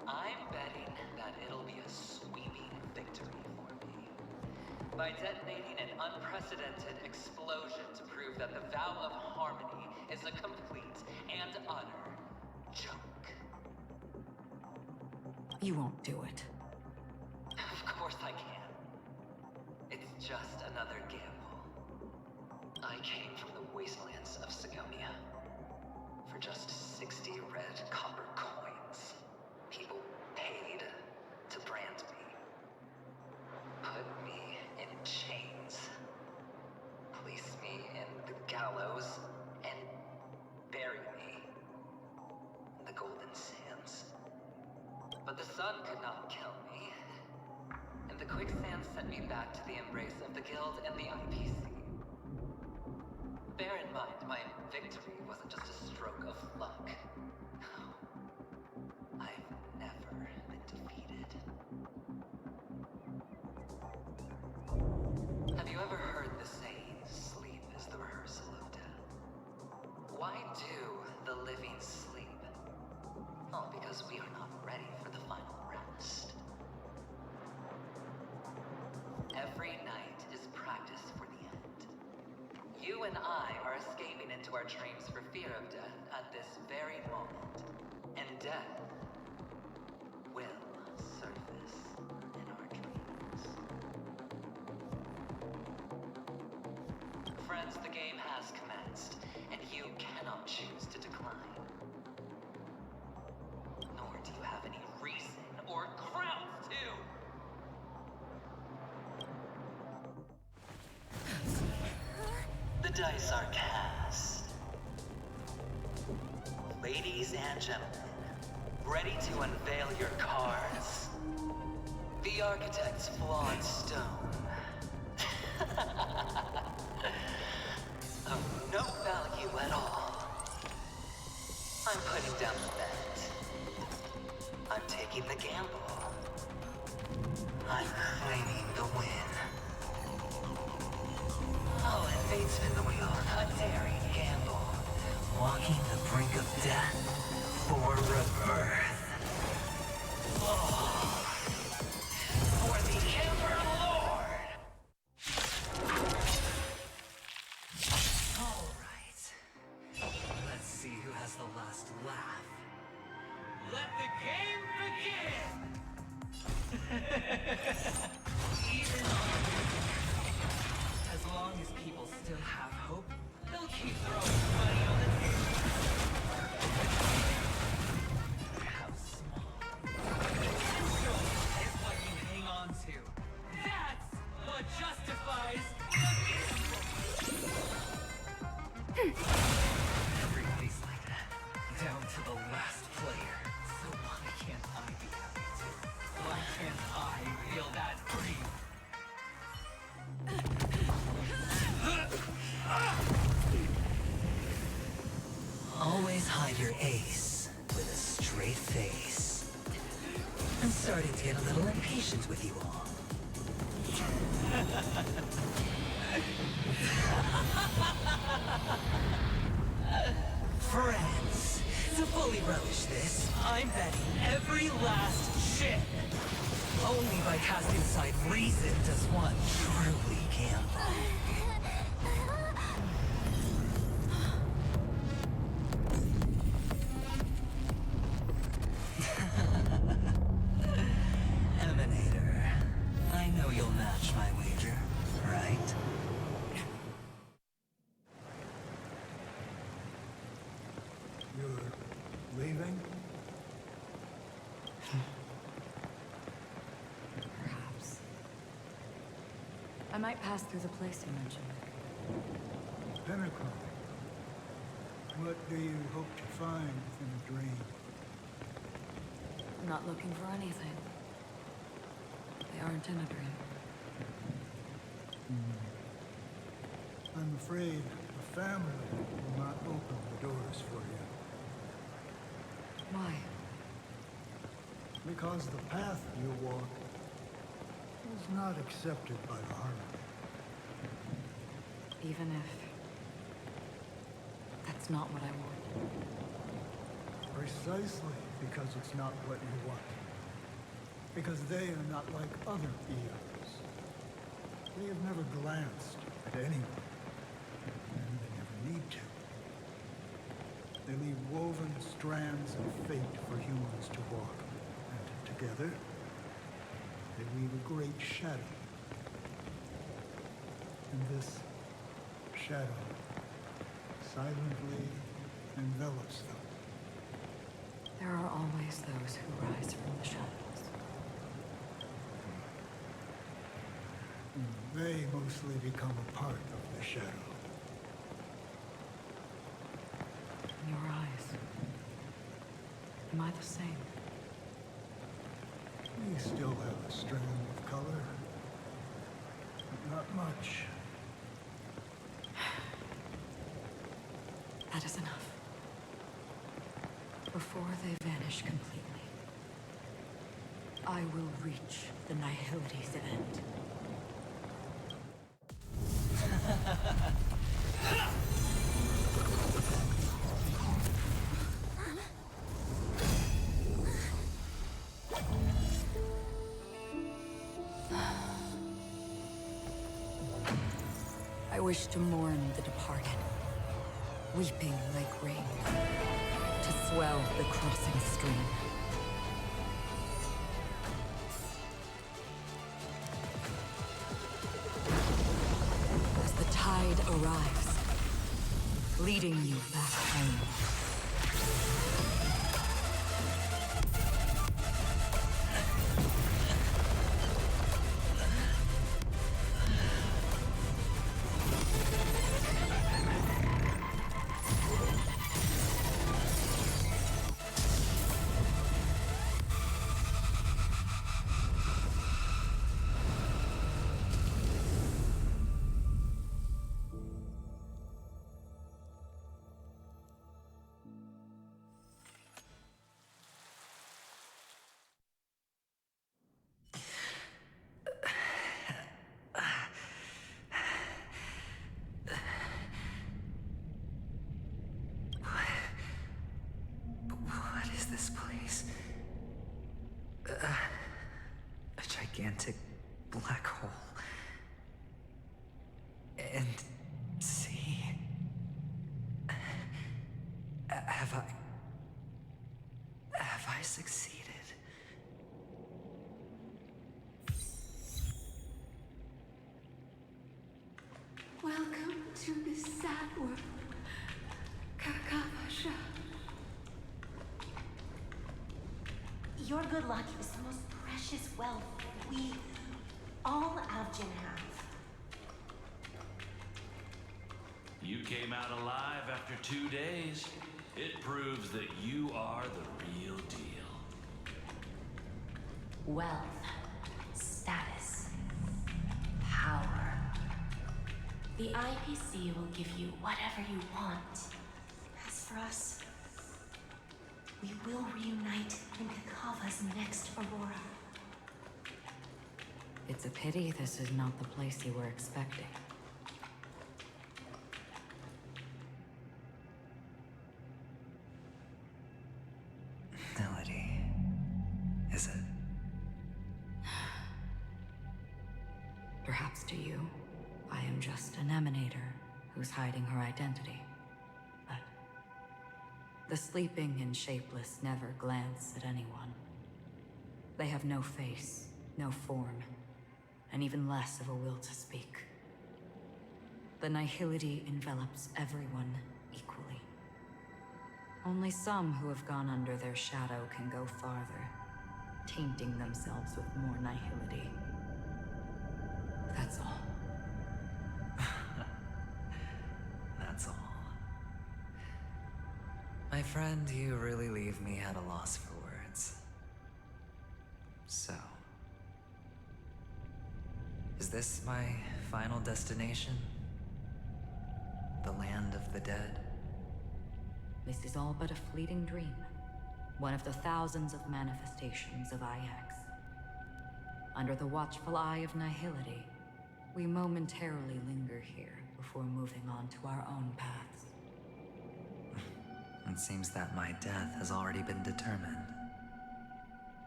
I'm betting that it'll be a sweeping victory for me. By detonating an unprecedented explosion to prove that the vow of harmony is a complete and utter joke. You won't do it. Of course I can. It's just another gamble. I came from the wastelands of Sigonia. For just 60 red copper coins, people paid to brand me. Put me in chains. Place me in the gallows and bury me in the Golden Sands. But the sun could not kill me. And the quicksand sent me back to the embrace of the Guild and the IPC. Bear in mind, my victory wasn't just a stroke of luck. I've never been defeated. Have you ever heard the saying, sleep is the rehearsal of death? Why do the living sleep? Oh, because we are not ready for the final rest. Every night is practice for the end. You and I are escaping into our dreams for fear of death at this very moment. And death will surface in our dreams. Friends, the game has commenced, and you cannot choose to decline. Nor do you have any reason or grounds to. The dice are cast. Ladies and gentlemen, ready to unveil your cards? The architect's flawed stone. Of no value at all. I'm putting down the bet. I'm taking the gamble. I'm claiming the win. Oh, and fate spin the wheel, a daring gamble. Walking the brink of death for rebirth. Oh, for the Ember Lord! All right. Let's see who has the last laugh. Let the game begin! Even as long as people still have hope, they'll keep throwing money on the table. get a little impatient with you all. Friends, to fully relish this, I'm betting every last chip. Only by casting aside reason does one truly gamble. Emanator, I know you'll match my wager, right? You're leaving? Perhaps. I might pass through the place you mentioned. Pinnacle. What do you hope to find within a dream? I'm not looking for anything. They aren't in a dream. I'm afraid the family will not open the doors for you. Why? Because the path you walk is not accepted by the Harmony. Even if... that's not what I want. Precisely because it's not what you want. Because they are not like other EOs. They have never glanced at anyone. And they never need to. They leave woven strands of fate for humans to walk. And together, they weave a great shadow. And this shadow silently envelops them. There are always those who rise from the shadows. They mostly become a part of the shadow. In your eyes, am I the same? We still have a strand of color, but not much. That is enough. Before they vanish completely, I will reach the Nihility's end. I wish to mourn the departed, weeping like rain, to swell the crossing stream. As the tide arrives, leading you back home. What is this place? A gigantic black hole. And see... Have I succeeded? Welcome to this sad world, Kakavasha. Your good luck is the most precious wealth we, all Avgin, have. You came out alive after 2 days. It proves that you are the real deal. Wealth, status, power. The IPC will give you whatever you want. As for us, we will reunite in Kakava's next Aurora. It's a pity this is not the place you were expecting. Melody. Is it? Perhaps to you, I am just an emanator who's hiding her identity. But the sleeping and shapeless never glance at anyone. They have no face, no form, and even less of a will to speak. The nihility envelops everyone equally. Only some who have gone under their shadow can go farther, tainting themselves with more nihility. That's all. That's all. My friend, you really leave me at a loss for words. So, is this my final destination? The land of the dead? This is all but a fleeting dream. One of the thousands of manifestations of IX. Under the watchful eye of nihility, we momentarily linger here before moving on to our own paths. It seems that my death has already been determined.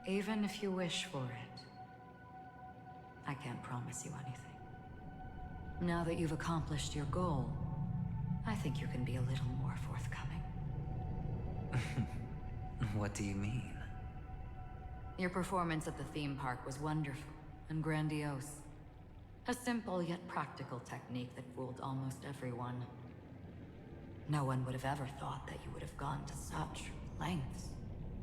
Even if you wish for it, I can't promise you anything. Now that you've accomplished your goal, I think you can be a little more forthcoming. What do you mean? Your performance at the theme park was wonderful and grandiose. A simple yet practical technique that fooled almost everyone. No one would have ever thought that you would have gone to such lengths,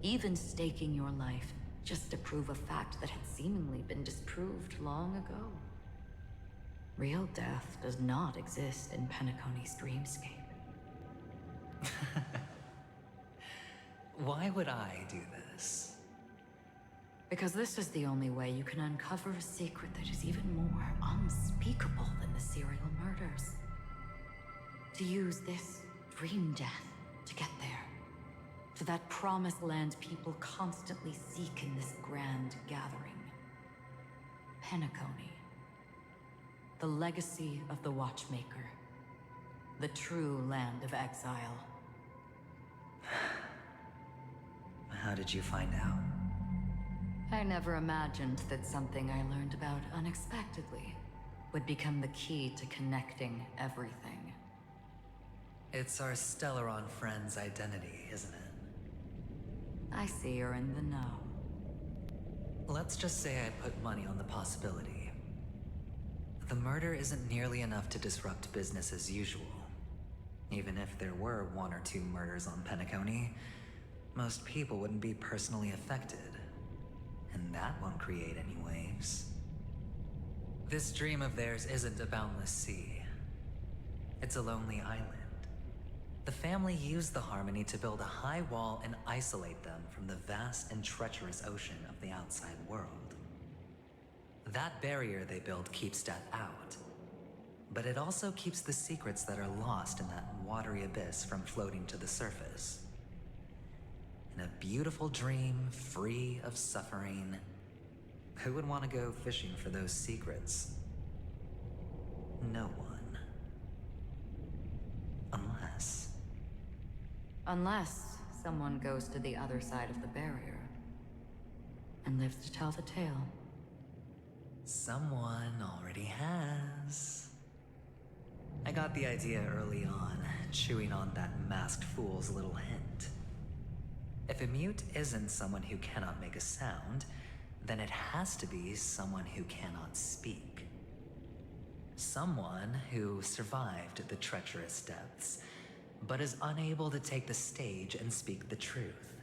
even staking your life just to prove a fact that had seemingly been disproved long ago. Real death does not exist in Penacony's dreamscape. Why would I do this? Because this is the only way you can uncover a secret that is even more unspeakable than the serial murders. To use this dream death to get there. To that promised land people constantly seek in this grand gathering. Penacony. The legacy of the Watchmaker. The true land of exile. How did you find out? I never imagined that something I learned about unexpectedly would become the key to connecting everything. It's our Stellaron friend's identity, isn't it? I see you're in the know. Let's just say I put money on the possibility. The murder isn't nearly enough to disrupt business as usual. Even if there were 1 or 2 murders on Penacony, most people wouldn't be personally affected. And that won't create any waves. This dream of theirs isn't a boundless sea. It's a lonely island. The family used the Harmony to build a high wall and isolate them from the vast and treacherous ocean of the outside world. That barrier they built keeps death out. But it also keeps the secrets that are lost in that watery abyss from floating to the surface. In a beautiful dream, free of suffering, who would want to go fishing for those secrets? No one. Unless someone goes to the other side of the barrier and lives to tell the tale. Someone already has. I got the idea early on, chewing on that masked fool's little hint. If a mute isn't someone who cannot make a sound, then it has to be someone who cannot speak. Someone who survived the treacherous depths, but is unable to take the stage and speak the truth.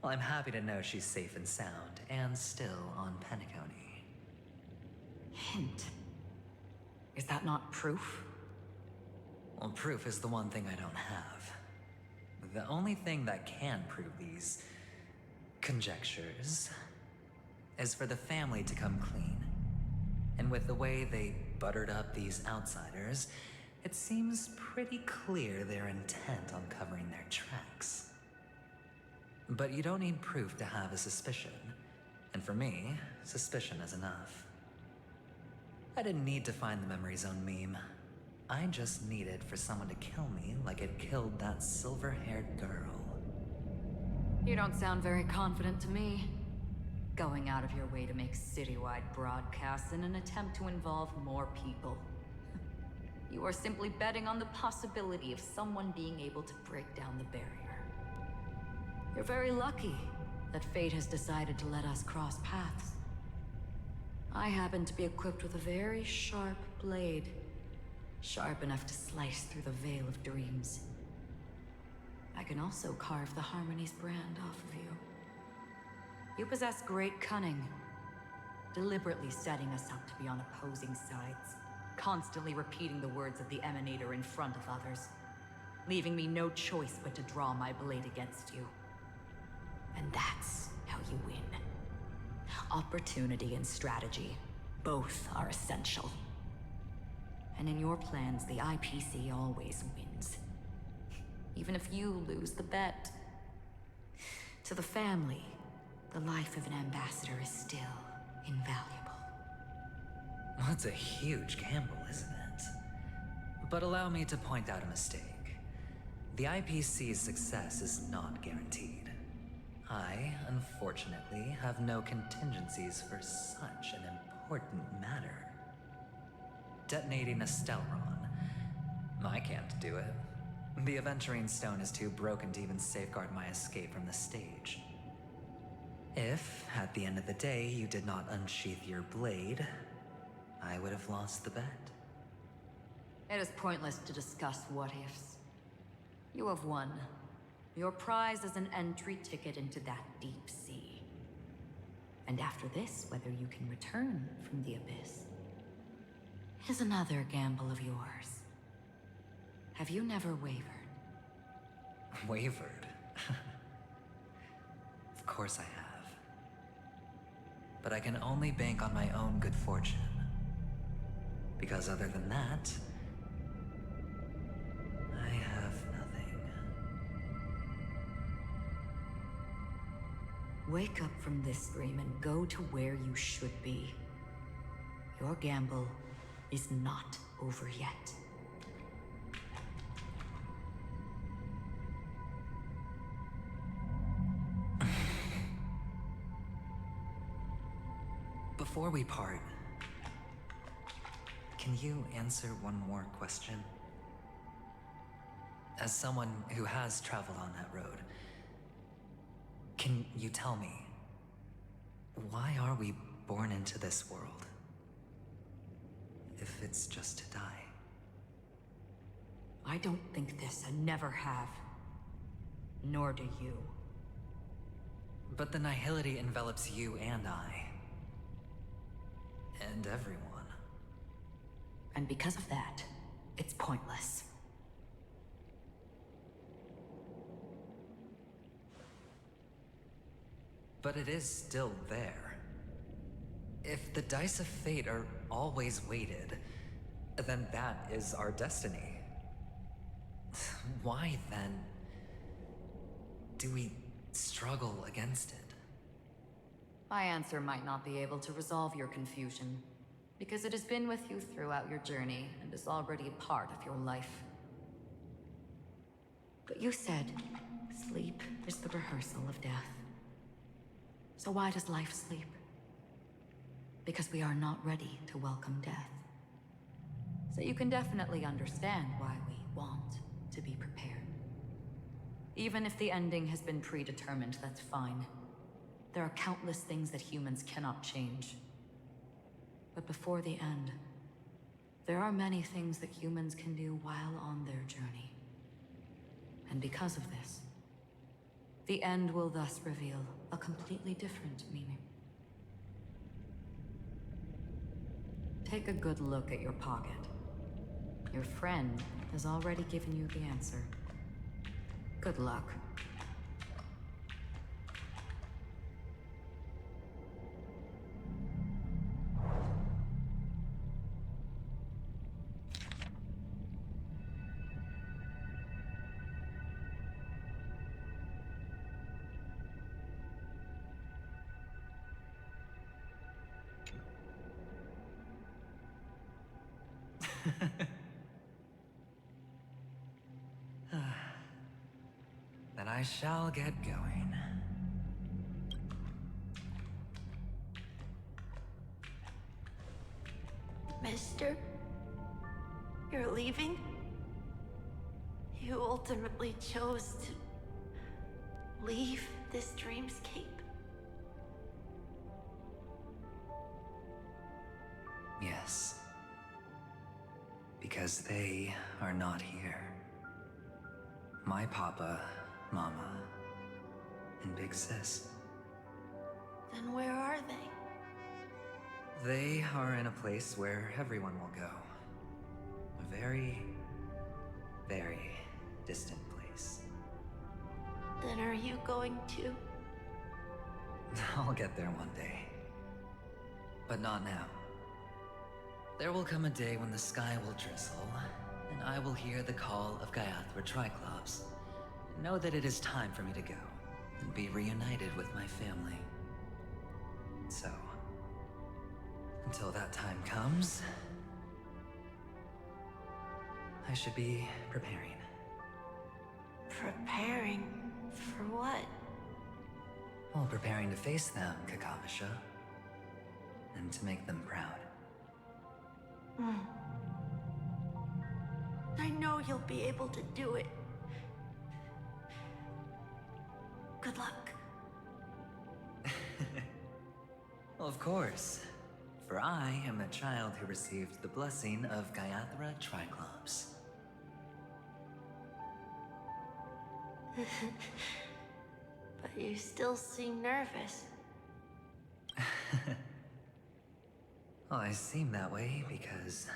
Well, I'm happy to know she's safe and sound, and still on Penacony. Hint? Is that not proof? Well, proof is the one thing I don't have. The only thing that can prove these conjectures is for the family to come clean. And with the way they buttered up these outsiders, it seems pretty clear they're intent on covering their tracks. But you don't need proof to have a suspicion. And for me, suspicion is enough. I didn't need to find the memory zone meme. I just needed for someone to kill me like it killed that silver-haired girl. You don't sound very confident to me. Going out of your way to make citywide broadcasts in an attempt to involve more people. You are simply betting on the possibility of someone being able to break down the barrier. You're very lucky that fate has decided to let us cross paths. I happen to be equipped with a very sharp blade. Sharp enough to slice through the veil of dreams. I can also carve the Harmony's brand off of you. You possess great cunning, deliberately setting us up to be on opposing sides, constantly repeating the words of the Emanator in front of others, leaving me no choice but to draw my blade against you. And that's how you win. Opportunity and strategy, both are essential. And in your plans, the IPC always wins. Even if you lose the bet. To the family, the life of an ambassador is still invaluable. That's a huge gamble, isn't it? But allow me to point out a mistake. The IPC's success is not guaranteed. I, unfortunately, have no contingencies for such an important matter. Detonating a Stelron. I can't do it. The Aventurine stone is too broken to even safeguard my escape from the stage. If, at the end of the day, you did not unsheath your blade, I would have lost the bet. It is pointless to discuss what-ifs. You have won. Your prize is an entry ticket into that deep sea. And after this, whether you can return from the abyss is another gamble of yours. Have you never wavered? Wavered? Of course I have. But I can only bank on my own good fortune. Because other than that, I have nothing. Wake up from this dream and go to where you should be. Your gamble is not over yet. Before we part, can you answer one more question? As someone who has traveled on that road, can you tell me, why are we born into this world? If it's just to die. I don't think this and never have. Nor do you. But the nihility envelops you and I. And everyone. And because of that, it's pointless. But it is still there. If the dice of fate are always weighted, then that is our destiny. Why, then, do we struggle against it? My answer might not be able to resolve your confusion, because it has been with you throughout your journey and is already a part of your life. But you said, sleep is the rehearsal of death. So why does life sleep? Because we are not ready to welcome death. So you can definitely understand why we want to be prepared. Even if the ending has been predetermined, that's fine. There are countless things that humans cannot change. But before the end, there are many things that humans can do while on their journey. And because of this, the end will thus reveal a completely different meaning. Take a good look at your pocket. Your friend has already given you the answer. Good luck. Then I shall get going. Mister? You're leaving? You ultimately chose to leave this dreamscape. Yes. Because they are not here. My papa, mama, and big sis. Then where are they? They are in a place where everyone will go. A very, very distant place. Then are you going to? I'll get there one day. But not now. There will come a day when the sky will drizzle, and I will hear the call of Gaiathra Triclops, and know that it is time for me to go, and be reunited with my family. So, until that time comes, I should be preparing. Preparing for what? Well, preparing to face them, Kakavasha, and to make them proud. I know you'll be able to do it. Good luck. Well, of course. For I am the child who received the blessing of Gaiathra Triclops. But you still seem nervous. Well, I seem that way because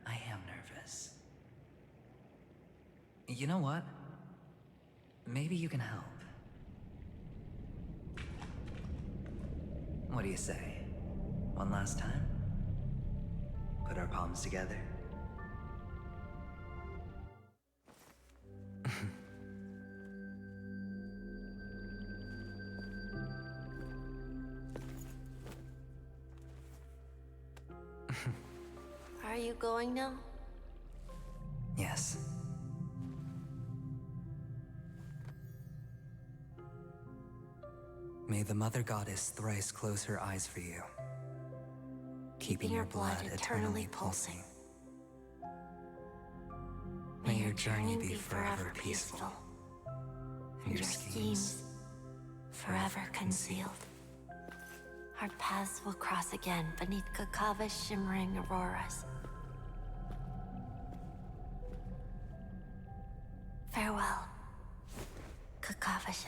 I am nervous. You know what? Maybe you can help. What do you say? One last time? Put our palms together? Are you going now? Yes. May the Mother Goddess thrice close her eyes for you, keeping your blood eternally pulsing. May your journey be forever peaceful, and your schemes forever concealed. Our paths will cross again beneath Kakava's shimmering auroras. Farewell, Kakavasha.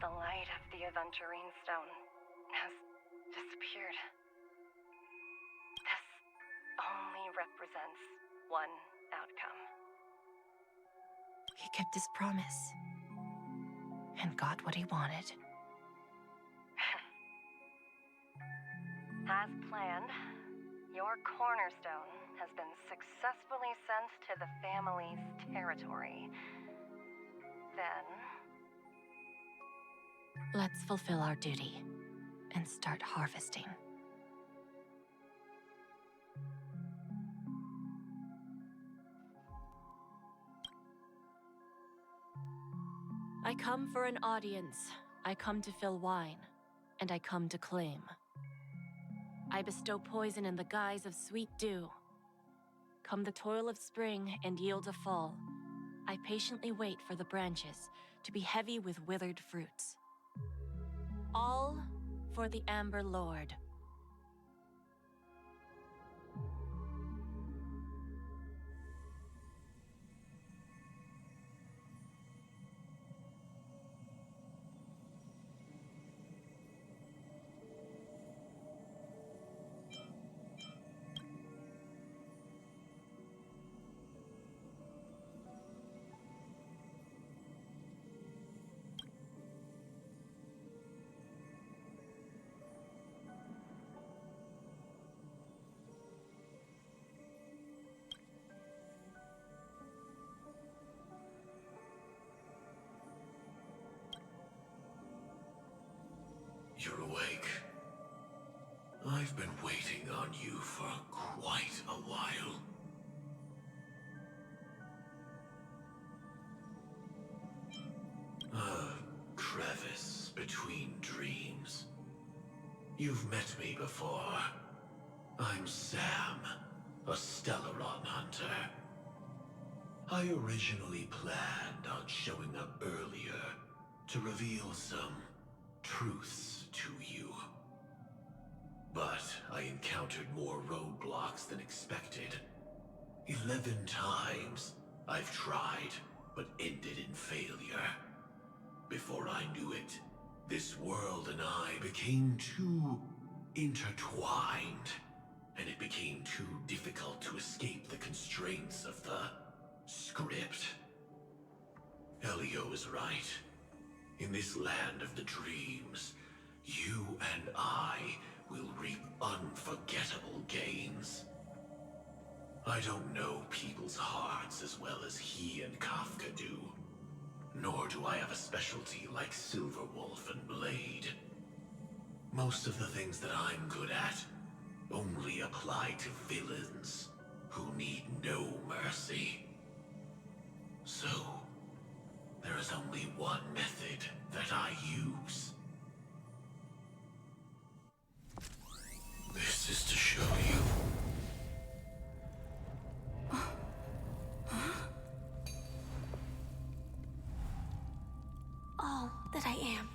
The light of the Aventurine stone has disappeared. This only represents one outcome. He kept his promise and got what he wanted. As planned, your cornerstone has been successfully sent to the family's territory. Then... Let's fulfill our duty and start harvesting. I come for an audience. I come to fill wine, and I come to claim. I bestow poison in the guise of sweet dew. Come the toil of spring and yield a fall. I patiently wait for the branches to be heavy with withered fruits. All for the Amber Lord. You're awake. I've been waiting on you for quite a while. A crevice between dreams. You've met me before. I'm Sam, a Stellaron hunter. I originally planned on showing up earlier to reveal some truths to you. But I encountered more roadblocks than expected. 11 times I've tried, but ended in failure. Before I knew it, this world and I became too intertwined, and it became too difficult to escape the constraints of the script. Elio is right. In this land of the dreams, you and I will reap unforgettable gains. I don't know people's hearts as well as he and Kafka do. Nor do I have a specialty like Silverwolf and Blade. Most of the things that I'm good at only apply to villains who need no mercy. So, there is only one method that I use. This is to show you. All that I am.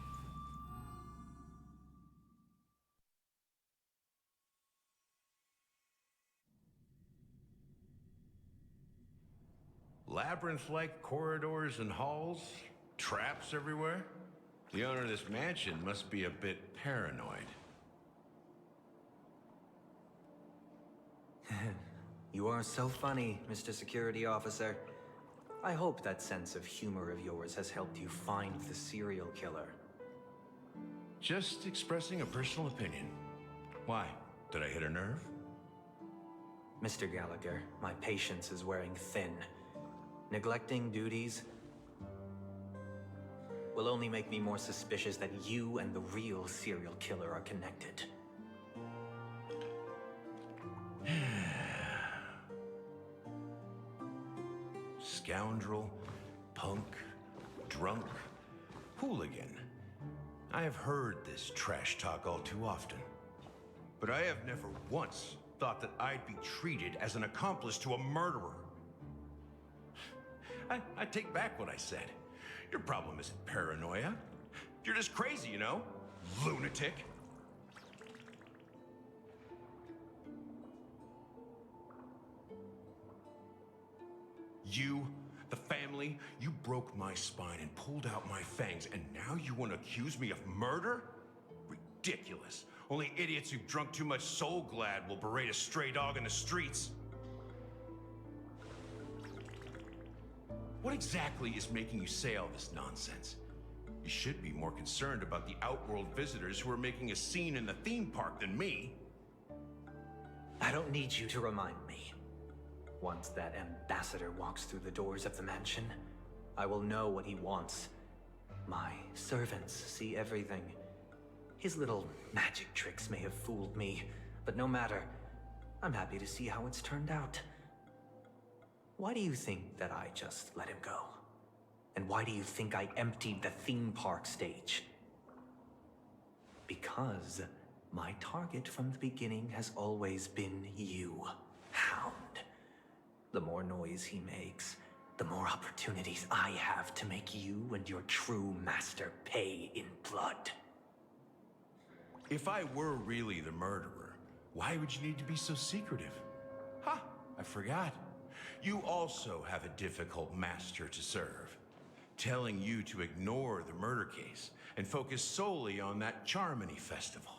Labyrinth-like corridors and halls? Traps everywhere? The owner of this mansion must be a bit paranoid. You are so funny, Mr. Security Officer. I hope that sense of humor of yours has helped you find the serial killer. Just expressing a personal opinion. Why? Did I hit a nerve? Mr. Gallagher, my patience is wearing thin. Neglecting duties will only make me more suspicious that you and the real serial killer are connected. Scoundrel, punk, drunk, hooligan. I have heard this trash talk all too often. But I have never once thought that I'd be treated as an accomplice to a murderer. I take back what I said. Your problem isn't paranoia. You're just crazy, you know? Lunatic. You, the family, you broke my spine and pulled out my fangs, and now you want to accuse me of murder? Ridiculous. Only idiots who've drunk too much Soul Glad will berate a stray dog in the streets. What exactly is making you say all this nonsense? You should be more concerned about the Outworld visitors who are making a scene in the theme park than me. I don't need you to remind me. Once that ambassador walks through the doors of the mansion, I will know what he wants. My servants see everything. His little magic tricks may have fooled me, but no matter. I'm happy to see how it's turned out. Why do you think that I just let him go? And why do you think I emptied the theme park stage? Because my target from the beginning has always been you, Hound. The more noise he makes, the more opportunities I have to make you and your true master pay in blood. If I were really the murderer, why would you need to be so secretive? Ha! I forgot. You also have a difficult master to serve, telling you to ignore the murder case and focus solely on that Charmony festival.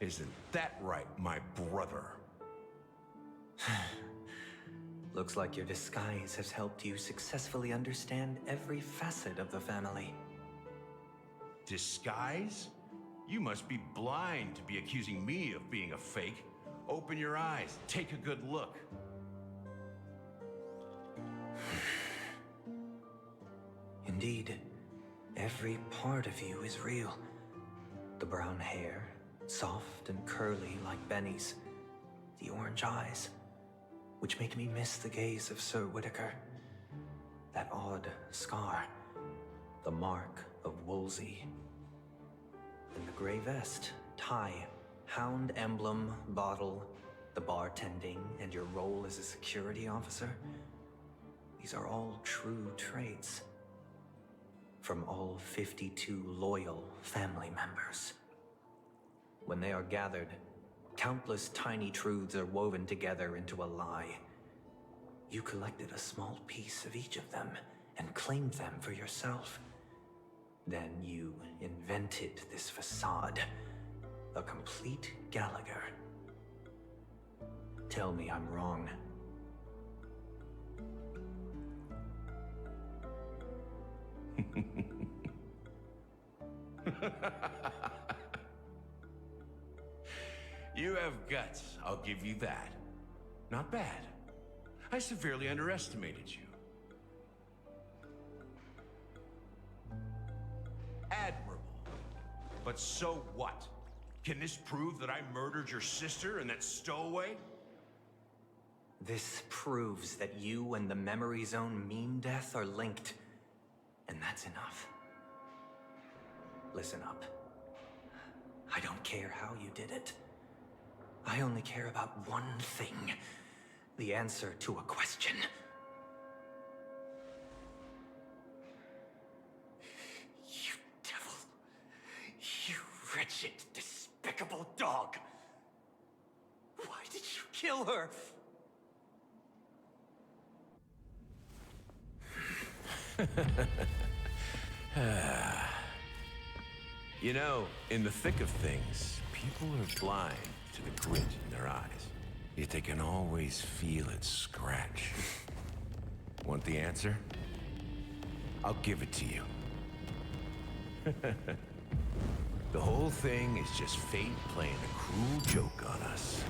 Isn't that right, my brother? Looks like your disguise has helped you successfully understand every facet of the family. Disguise? You must be blind to be accusing me of being a fake. Open your eyes, take a good look. Indeed, every part of you is real. The brown hair, soft and curly like Benny's. The orange eyes, which make me miss the gaze of Sir Whitaker. That odd scar, the mark of Wolsey. And the gray vest, tie, hound emblem, bottle, the bartending, and your role as a security officer. These are all true traits. From all 52 loyal family members. When they are gathered, countless tiny truths are woven together into a lie. You collected a small piece of each of them and claimed them for yourself. Then you invented this facade, a complete Gallagher. Tell me I'm wrong. You have guts, I'll give you that. Not bad. I severely underestimated you. Admirable. But so what? Can this prove that I murdered your sister and that stowaway? This proves that you and the Memory Zone meme death are linked. And that's enough. Listen up. I don't care how you did it. I only care about one thing. The answer to a question. You devil. You wretched, despicable dog. Why did you kill her? You know, in the thick of things, people are blind to the grit in their eyes. Yet they can always feel it scratch. Want the answer? I'll give it to you. The whole thing is just fate playing a cruel joke on us.